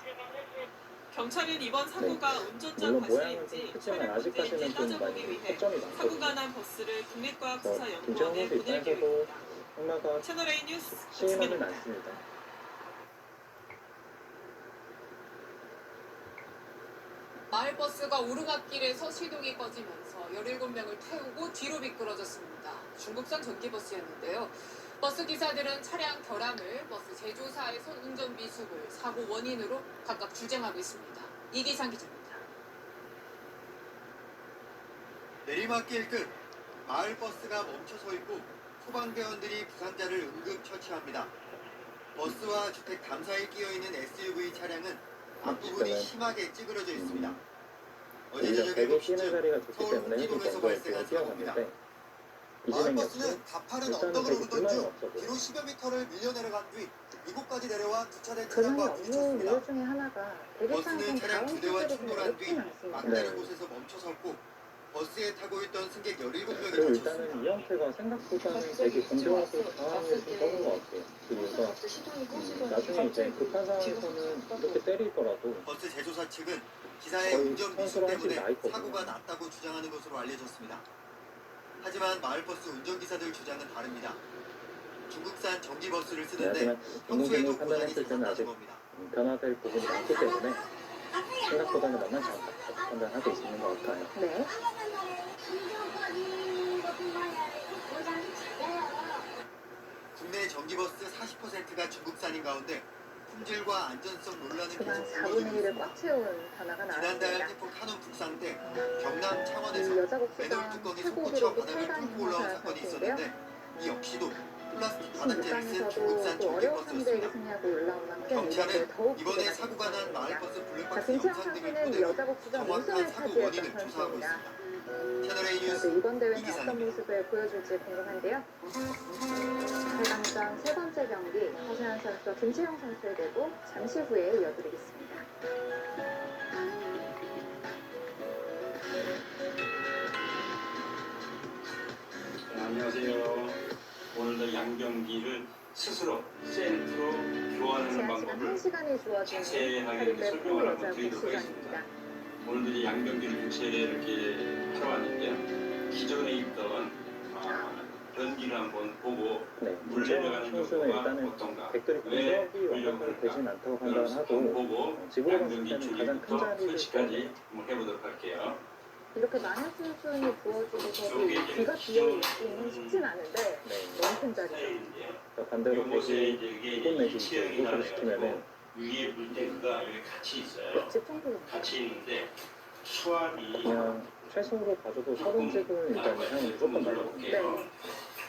경찰은 이번 사고가 운전자 물론 모양은 과실인지 좀 차량 크지만 문제인지 아직까지는 좀 따져보기 많이 위해 허점이 많거든요. 사고가 난 버스를 국립과학수사연구원에 김정은 보낼 선수 입장에서도 계획입니다. 항마가 채널A 뉴스 시인하는 박승현입니다. 않습니다. 마을버스가 오르막길에서 시동이 꺼지면서 17명을 태우고 뒤로 미끄러졌습니다. 중국산 전기버스였는데요. 버스 기사들은 차량 결함을, 버스 제조사의 운전 미숙을 사고 원인으로 각각 주장하고 있습니다. 이기상 기자입니다. 내리막길 끝 마을버스가 멈춰서 있고 소방대원들이 부상자를 응급 처치합니다. 버스와 주택 담 사이에 끼어있는 SUV 차량은 앞부분이 심하게 찌그러져 있습니다. 어제 저녁 배고 뛰는 7시쯤 자리가 좋기 서울 때문에 홍기동에서 발생한 사고입니다. 이 진행 역시 마을버스는 가파른 일단은 언덕으로 되게 오르던 불만이 중 없어도 뒤로 10여 미터를 밀려 내려간 뒤 이곳까지 내려와 주차된 불만이 차량과 없는 부딪혔습니다. 이유 중에 하나가 버스는 대기차선 차량 다음 두 대와 순서를 충돌한 뒤 놓지는 않습니다. 막다른 곳에서 멈춰섰고 버스에 타고 있던 승객 17명이 그리고 다쳤습니다. 일단은 이 형태가 생각보다는 되게 공정하고 강하게 좀 떠는 것 같아요. 그 이유가 나중에 이제 급한 상황에서는 이렇게 때리더라도 버스 제조사 측은 기사의 거의 운전 미숙 선수를 할수 때문에 있거든요. 사고가 났다고 주장하는 것으로 알려졌습니다. 하지만 마을버스 운전기사들 주장은 다릅니다. 중국산 전기버스를 쓰는데 하지만 평소에도 인공지능이 고장이 판단했을 때는 잦았다는 아직 겁니다. 변화될 부분이 많기 때문에 생각보다는 만만치 않다고 판단하고 있는 것 같아요. 네. 국내 전기버스 40%가 중국산인 가운데 품질과 안전성 논란은 그만 계속 4분의 불거지고 1을 있습니다. 꽉 채운 변화가 지난달 나왔습니다. 태풍 카눈 북상 때 경남 이 창원에서 여자 맨홀 복수가 뚜껑이 최고 솟구쳐 기록이 바닥을 8단 뚫고 올라온 행사를 사건이 밝힌데요. 있었는데 이 역시도 플라스틱 바닥재를 쓴 16강에서도 중국산 또 어려운 상대에게 전기버스였습니다. 승리하고 올라온 만큼 이번에 경찰은 더욱 이번에 기대가 사고가 난 되는 마을버스 자, 블랙박스 김채영 영상 등을 선수는 이 토대로 여자 복수가 정확한 우승을 사고 차지했던 원인을 조사하고 선수입니다. 있습니다. 채널A 그래도 뉴스 이번 대회는 어떤 이기상입니다. 모습을 보여줄지 궁금한데요. 8강전 세 번째 경기 허세한 선수와 김채영 선수의 대구 잠시 후에 이어드리겠습니다. 네, 안녕하세요. 오늘도 양경기를 스스로 셀프로 교환하는 제한 시간 방법을 1시간이 주어진 자세하게 카리베 프로 설명을 여자 한번 드리도록 복수전입니다. 하겠습니다. 오늘도 이제 양변기를 교체를 이렇게 하러 왔는데요. 기존에 있던 변기를 한번 보고 물 내려가는 선수는 경우가 일단은 어떤가, 객돌이 왜 공격이 완벽하게 불려볼까, 되진 않다고 그걸 한번 판단하고 보고 집으로 갔을 양변기 때는 가장 큰 쪽부터 자리를 설치까지 한번 해보도록 할게요. 이렇게 많은 수순이 부어지고서도 요게 이제 귀가 비어있기는 쉽진 않은데 너무 큰 자리죠. 반대로 요곳에 백이 이제 이게 이곳 내지 일체형이 이곳으로 시키면은 나와가지고 위에 물탱크가 여기 같이 있어요. 같이 있는데 수압이 그냥 최소로 봐줘도 30집은 일단 이상은 무조건 날라옵니다.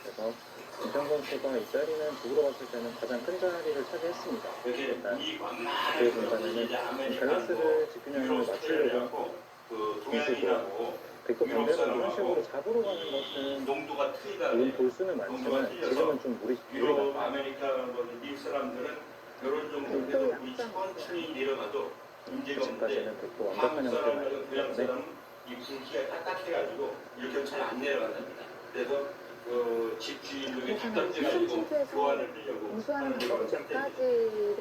그래서 김정 선수가 이 자리는 두고로 봤을 때는 가장 큰 자리를 차지했습니다. 일단 그 공간에는 밸런스를 지키냐를 맞추려고 해주고 그리고 반대로 이런 식으로 잡으러 가는 것은 농도가 틀리다. 물론 볼 수는 많지만 지금은 좀 유럽, 아메리카, 미국 사람들은 이런 정도로 우리 천천히 내려가도 문제가 없는데 지금까지는 또 완벽한 한국 형태는 사람은 아니기 그냥 때문에 사람은 이 굵기가 딱딱해가지고 이렇게 잘 안 내려간답니다. 그래서 집주인들이 답답해가지고 교환을 하려고 공수하는 하는 방법이 몇 상태입니다.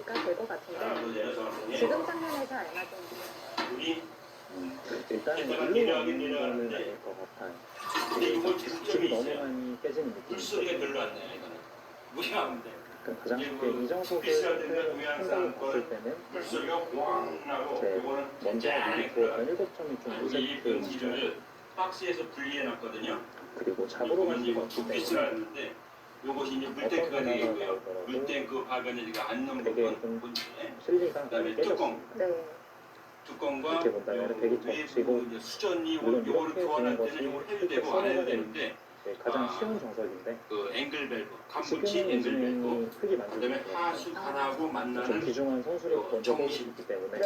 가지가 될 것 같은데 지금 장면에서 알맞은 우리 일단은 일단은 일로 내려가긴 가는 거는 내려가는데 아닐 것 같아요. 근데 이거 집이 장점이 너무 있어요. 많이 깨지는 느낌이 물소리가 별로 안 나요. 이거는 무리가 안 돼. 가장 쉽게 이정석을 비쌀 때는 동양산 봤을 때는 물소리가 왕 나고 이제 이거는 먼저 미리 들어간 7점이 좀 여기 이 무색해요. 변기를 박스에서 분리해놨거든요. 그리고 잡으러 이건 갈 이제 수가 없기 두피스를 때문에 하는데 요것이 이제 물탱크가 되겠고요. 물탱크 박은이가 앉는 부분, 실리가 그다음에 깨졌습니다. 뚜껑, 뚜껑과 이렇게 본다면 백이 접히고 이제 수전이 물론 요거를 이렇게 교환할 되는 때는 것이 요걸 해도 이렇게 되고 안 해도 서로가 되는데 가장 쉬운 정석인데 그 앵글 밸브, 캄부치 지금은 앵글 밸브, 인증이 크게 만들고 그다음에 하수관하고 좀 만나는 귀중한 선수를 먼저 뽑고 있기 때문에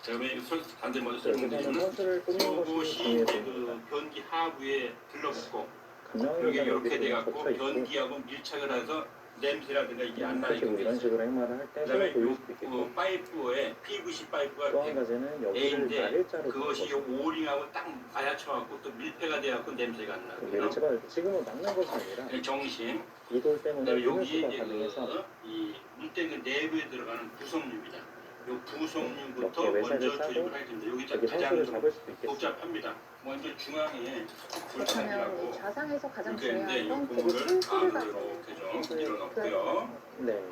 그다음에 반대 먼저 여기서는 설명드리면 선수를 뽑는 것이 요것이 중요해 이제 보입니다. 그 변기 하부에 들러붙고 감량이 여기 이렇게 여기 돼갖고 겹쳐 있고 변기하고 밀착을 해서 냄새라든가 이게 안 나게 특히 뭐 이런 식으로 행마를 할 때 그다음에 손을 돌릴 수도 있겠고 요 파이프에 PVC 파이프가 또 한 가지는 여기를 A인데 날일자로 그것이 요 오링하고 딱 맞아쳐갖고 또 밀폐가 돼갖고 냄새가 안 얘를 나고요. 제가 지금은 막는 것이 아니라 정심 이돌 때문에 그다음에 여기 음수가 이제 가능해서 이 물탱크 내부에 들어가는 부속류입니다. 요 부속류부터 이렇게 외색을 먼저 싸고 조립을 할 텐데 여기 여기 가장 선수를 좀 잡을 수도 있겠습니다. 복잡합니다. 먼저 중앙에 그렇다면 불판이라고 이 좌상에서 가장 이렇게 있는데 이 중요한 건 고무를 되게 손수를 안으로 가지고 이렇게 좀 밀어넣고요. 네.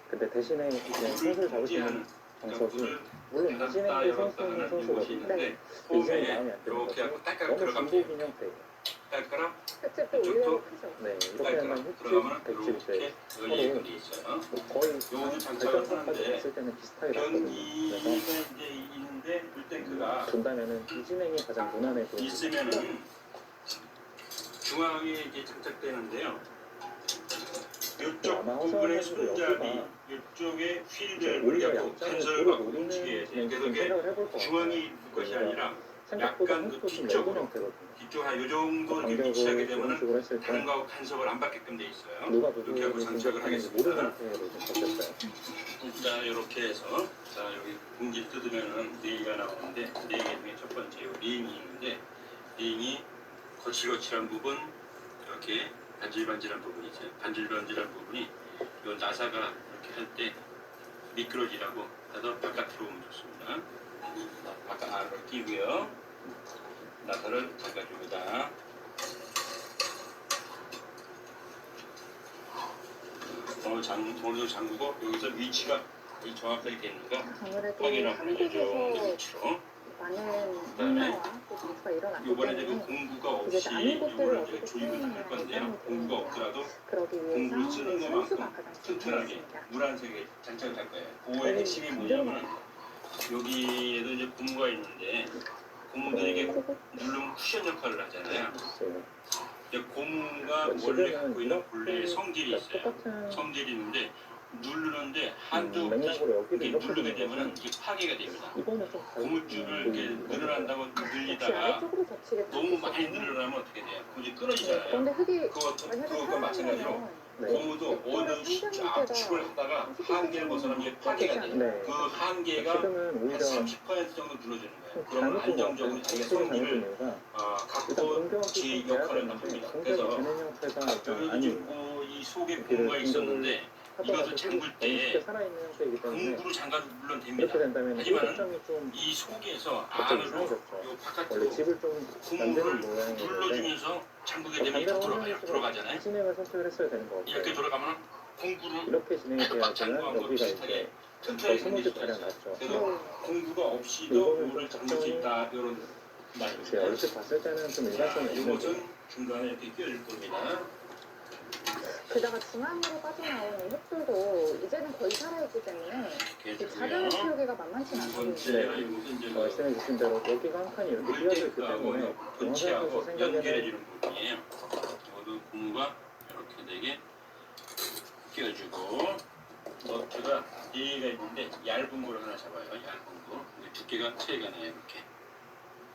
근데 대신에 이제 선수를 잡을 수 있는 방법이 물론 이진행도 선수는 선수거든요. 네. 이진이 마음에 안 드는 이렇게 것은 하고 딱딱 너무 들어가면 중복인 형태예요. 깔까라 횟집도 의외로 크죠. 네, 이렇게 하면 들어가면 횟집, 백집 이렇게 서로 열리게 돼 있어요. 거의 요것도 장착을 발전까지 하는데 봤을 때는 비슷하게 났거든요. 변기가 그래서 이제 있는데 물탱크가 준다면은 이진행이 가장 무난해 보이는 있으면은 중앙에 이제 장착되는데요. 이쪽 아마 부분의 허선은 손잡이 여기가 이쪽에 휠을 오히려 올려고 양쪽을 간섭을 도로 갖고 노리는 움직여야 돼요. 그래서 좀 이게 생각을 해볼 것 같아요. 중앙에 있는 것이 아니라 생각보다 약간 그 한국도 좀 넓은 뒤쪽으로 형태거든요. 뒤쪽 한 요 정도 이렇게 간격을 위치하게 이런 되면은 식으로 했을 때 다른 거하고 간섭을 안 받게끔 돼 있어요. 누가 이렇게 하고 누구를 장착을 공격하는지 모르는 하겠습니다. 형태로 좀 바뀌었어요. 자 이렇게 해서 자 여기 공기 뜯으면은 네 개가 나오는데 네 개 중에 첫 번째 요 링이 있는데 링이 거칠거칠한 부분 이렇게 반질반질한 부분이 있어요. 반질반질한 부분이 요 나사가 이렇게 할 때 미끄러지라고 해서 바깥으로 오면 좋습니다. 바깥 안으로 끼고요. 나사를 바꿔줍니다. 오늘도 잠그고 여기서 위치가 정확하게 되는가 아무래도 확인하고 이제 한국에서 위치로 많은 그다음에 행사와 또 장수가 일어났기 요번에 이제 그 때문에 공구가 이제 없이 남은 곳들을 요번에 어떻게 이제 조립을 할 표현해야 건데요. 하는지 공구가 없더라도 그러기 공구를 위해서 쓰는 이 선수가 것만큼 가장 튼튼하게 중요했습니다. 물안색에 장착을 할 거예요. 그거의 핵심이 뭐냐면 여기에도 이제 고무가 있는데 고무들이 이게 누르면 쿠션 역할을 하잖아요. 이제 고무가 원래 갖고 있는 본래의 성질이 있어요. 성질이 있는데 누르는데 한두 이렇게 누르게 되면 이게 파괴가 됩니다. 고무줄을 이렇게 늘어난다고 늘리다가 너무 많이 늘어나면 어떻게 돼요? 그럼 이제 끊어지잖아요. 그것과 마찬가지로 고무도 어느 압축을 하다가 한계를 벗어나면 이게 파괴가 돼요. 그 한계가 한 30% 정도 눌러주는 거예요. 그럼 안정적으로 자기가 성질을 갖고 제 역할을 합니다. 그래서 여기 지금 이 속에 고무가 있었는데 하더라도 잠글 때 쉽게 살아있는 형태이기 때문에 공구로 잠가도 물론 됩니다. 이렇게 된다면 하지만 호흡점이 좀 이 속에서 갑자기 안으로 이상해졌죠. 요 바깥으로 원래 집을 좀 만드는 고무를 모양인데 눌러주면서 잠그게 되면 반대로 이렇게 하는 돌아가잖아요. 진행을 선택을 했어야 되는 것 같아요. 이렇게 돌아가면 공구를 이렇게 진행이 돼야지만 잠그는 거 여기가 비슷하게 이제 튼튼하게 거의 20집 가량 생겼어요. 났죠. 그래서 공구가 없이도 이거는 물을 좀 잠글 수 있다 이런 제 말입니다. 얼핏 봤을 때는 좀 일관성이 없는 이것은 중간에 이렇게 끼워줄 겁니다. 게다가 중앙으로 빠져나오는 흙들도 이제는 거의 살아있기 때문에 이 자동을 키우기가 만만치 않아 보이는데 말씀해 주신 대로 여기가 한 칸이 이렇게 띄어져 있기 때문에 영상 전체하고 선수 생각에는 연결해주는 부분이에요. 모두 고무가 이렇게 되게 끼워주고 너트가 4개가 있는데 얇은 거를 하나 잡아요. 얇은 거. 근데 두께가 차이가 나요. 이렇게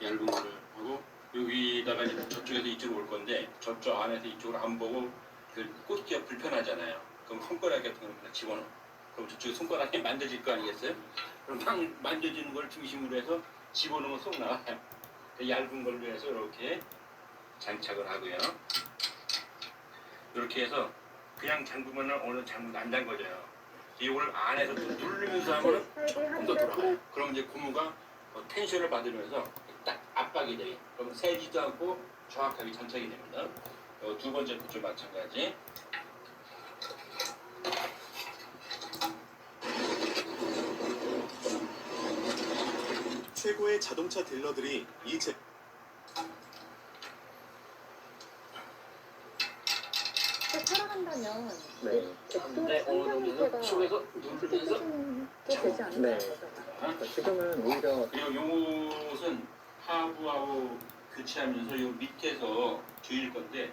얇은 거를 하고 여기다가 이제 저쪽에서 이쪽으로 올 건데 저쪽 안에서 이쪽으로 안 보고 그 꽂기가 불편하잖아요. 그럼 손가락 같은 걸 그냥 집어넣어. 그럼 저쪽에 손가락에 만져질 거 아니겠어요? 그럼 막 만져지는 걸 중심으로 해서 집어넣으면 쏙 나와요. 그 얇은 걸로 해서 이렇게 장착을 하고요. 이렇게 해서 그냥 잠그면 오늘 잠금 안 잠궈져요. 이걸 안에서 또 누르면서 하면 좀 더 돌아가요. 그럼 이제 고무가 텐션을 받으면서 딱 압박이 돼요. 그럼 새지도 않고 정확하게 장착이 됩니다. 두 번째 것도 마찬가지. 최고의 자동차 딜러들이 이 제 살아간다면 네. 벽돌의 성장 형태가 속에서 크게 뜨는 게 되지 않을까 네. 거잖아. 지금은 오히려 그리고 요것은 하부하고 교체하면서 요 밑에서 조일 건데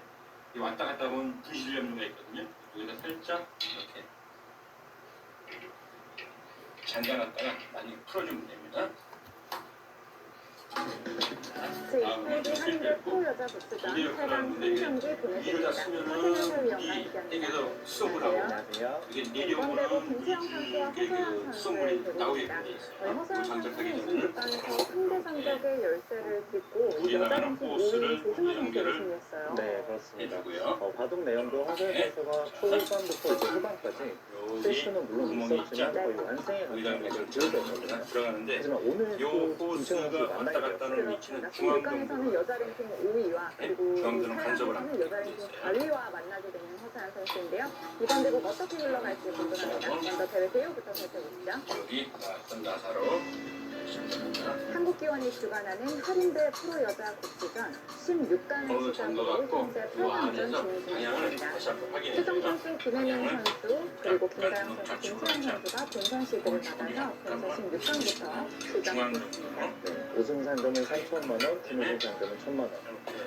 이 왔다 갔다 하면 분실 염료가 있거든요. 여기다 살짝 이렇게 잠가놨다가 나중에 풀어주면 됩니다. 제28기 한인대 프로 여자 복수전 8강 승경기 보내드립니다. 확인하실 위험한 땡겨서 시간입니다. 수업을 하고 안녕하세요. 이게 이번 대구 김수영 선수와 내려오면 허소연 수돗물이 선수의 나오게 대결입니다. 돼 있어요. 허소연 장착하기 선수는 전에는 26강에서 상대 성적의 열세를 딛고 여자 우리나라는 랭킹 5위 코스를 조승우 선수를 연결을 승리했어요. 네 그렇습니다. 해주고요. 바둑 내용도 허소연 선수가 초반부터 이제 후반까지 실수는 물론 있었지만 거의 완성에 가까운 것을 보여줬거든요. 들어가는데 하지만 오늘 요 또 김채원 선수 코스가 왔다 만나게 갔다 되었어요. 하는 위치는 그렇습니다. 중앙정부 16강에서는 여자 랭킹 5위와 그리고 경기는 간섭을 8강에서는 여자 랭킹 4위와 만나게 되는 허소연 선수인데요. 이번 대국 어떻게 흘러갈지 궁금합니다. 먼저 대회 개요부터 살펴보시죠. 여기 나왔던 나사로 한국기원이 주관하는 한인대 프로 여자 복수전 16강을 시작으로 현재 8강전 진행 중입니다. 최정 선수, 김혜민 선수, 그리고 김다영 선수, 김채영 선수가 본선 시드를 받아서 현재 16강부터 시작했습니다. 우승 상금은 3천만 원, 준우승 상금은 1천만 원.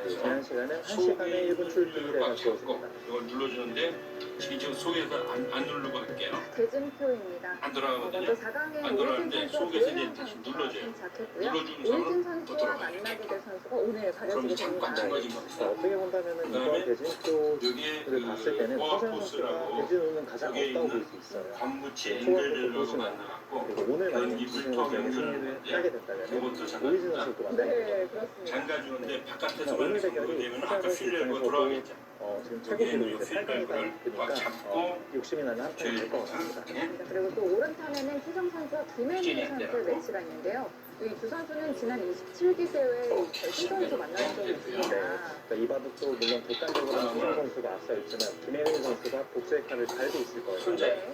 제한 시간은 1시간에 1분 출퇴근에 주어집니다. 이걸 눌러주는데 지금 속에서 안 누르고 할게요. 대진표입니다. 안 돌아가거든요. 먼저 4강에 안 오일진 돌아가는데 선수와 속에서 조혜영 이제 다시 선수가 눌러줘요. 승작했고요. 눌러주는 오일진 사람은 또 선수와 돌아가요. 만나게 될 선수가 오늘 가려지게 됩니다. 잠궈진 겁니다. 어떻게 본다면은 이번 대진표를 봤을 때는 허세현 선수가 대진호는 가장 없다고 볼 수 있어요. 관무치 초반부터 앵글들하고 보시면 만나갖고 그리고 오늘 만약에 이 김승호 물턱 선수가 승리를 연결하는데 하게 된다면 이것도 오이진 선수도 만나게 네, 돼요. 그렇습니다. 잠가주는데 바깥에서 오늘 만나게 대결이 되면 아까 후자선 필레로 입장에서도 돌아가겠죠. 지금 최고 기록이 이제 8강이다 보니까 욕심이 나는 한 판이 될 것 같습니다. 그리고 또 오른편에는 최정 선수와 김혜민 선수의 매치가 있는데요. 이 두 선수는 지난 27기 대회 결승전에서 만나는 적이 있습니다. 그러니까 이 바둑도 물론 객관적으로는 최정 선수가 앞서 있지만 김혜민 선수가 복수의 칼을 달고 있을 거예요. 네.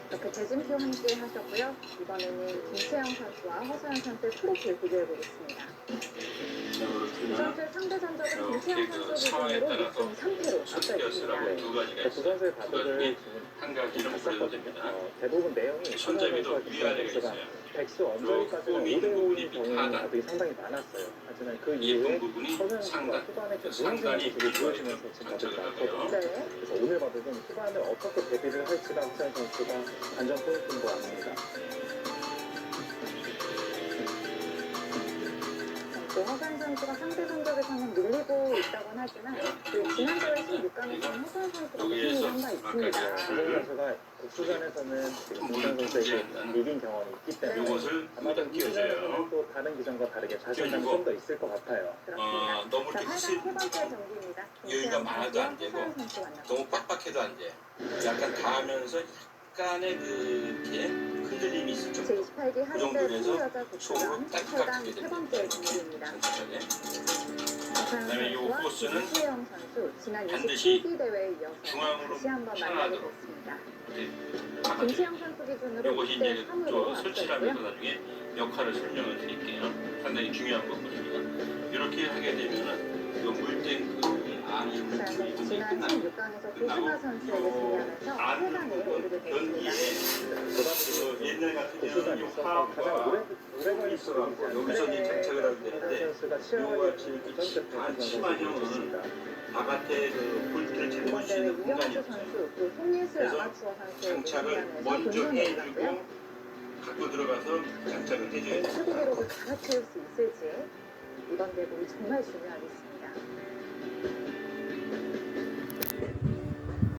이렇게 대진표 함께 하셨고요. 이번에는 김채영 선수와 허서연 선수의 프로필 비교해 보겠습니다. 두 선수의 상대 전적은 김채영 선수 기준으로 6승 3패로 앞서 있습니다. 두 선수의 바둑을 지금 봤었거든요. 대부분 내용이 최정 선수와 김채영 선수가 백수 언저리까지는 5대5인 경우는 바둑이 상당히 많았어요. 하지만 그 이후에 허서연 선수가 후반에 좀 무너지는 모습을 보여주면서 지금 바둑이 많거든요. 그래서 오늘 바둑은 후반을 어떻게 대비를 할지가 허서연 선수가 관전 포인트인 것 같습니다. 허서연 선수가 상대 성적에서는 밀리고 있다곤 하지만 그 지난 대회 16강에서는 허서연 선수가 승리를 한 바 있습니다. 김정은 선수가 국수전에서는 지금 김정은 선수에게 이긴 경험이 있기 때문에 요것을 아마도 여기다 끼워줘요. 이전에는 또 다른 기전과 다르게 자신감이 좀 더 있을 것 같아요. 너무 자, 이렇게 8강 세 번째 경기입니다. 여유가 많아도 안 되고 김태형 선수 만나봅니다. 너무 빡빡해도 안 돼. 약간 닿으면서 약간의 그 이렇게 흔들림이 있을 정도. 제28기 그 한대 정도에서 수여자 속으로 국수전 딱딱하게 8강 세 됩니다. 번째 경기입니다. 천천히. 박하영 그다음에 이 선수와 코스는 김수영 선수 지난 반드시 27기 대회에 이어서 중앙으로 다시 한번 만나게 편하도록. 됐습니다. 바깥에. 김수영 선수 기준으로 이것이 6대 이제 3으로 또 설치를 하면서 앞섰고요. 나중에 역할을 설명을 드릴게요. 상당히 중요한 거거든요. 이렇게 하게 되면은 이거 물땡 그 안이 자, 지난 16강에서 고승하 선수에게 승리하면서 8강에 오르게 됐습니다. 연기에 옛날 같은 경우는 이 화학과 소금이 있어갖고 여기서 이제 장착을 하게 되는데 이거와 같이 이렇게 반치마형은 바깥에 그 볼트를 이번 잡을 수 대회 있는 공간이 이경수 없어요. 선수 또 송예슬 그래서 아마추어 선수에게 장착을 승리하면서 먼저 본선에 해주고 올랐고요. 갖고 들어가서 장착을 해줘야 돼요. 최고 기록을 갈아치울 수 있을지 이번 대회이 정말 중요하겠습니다.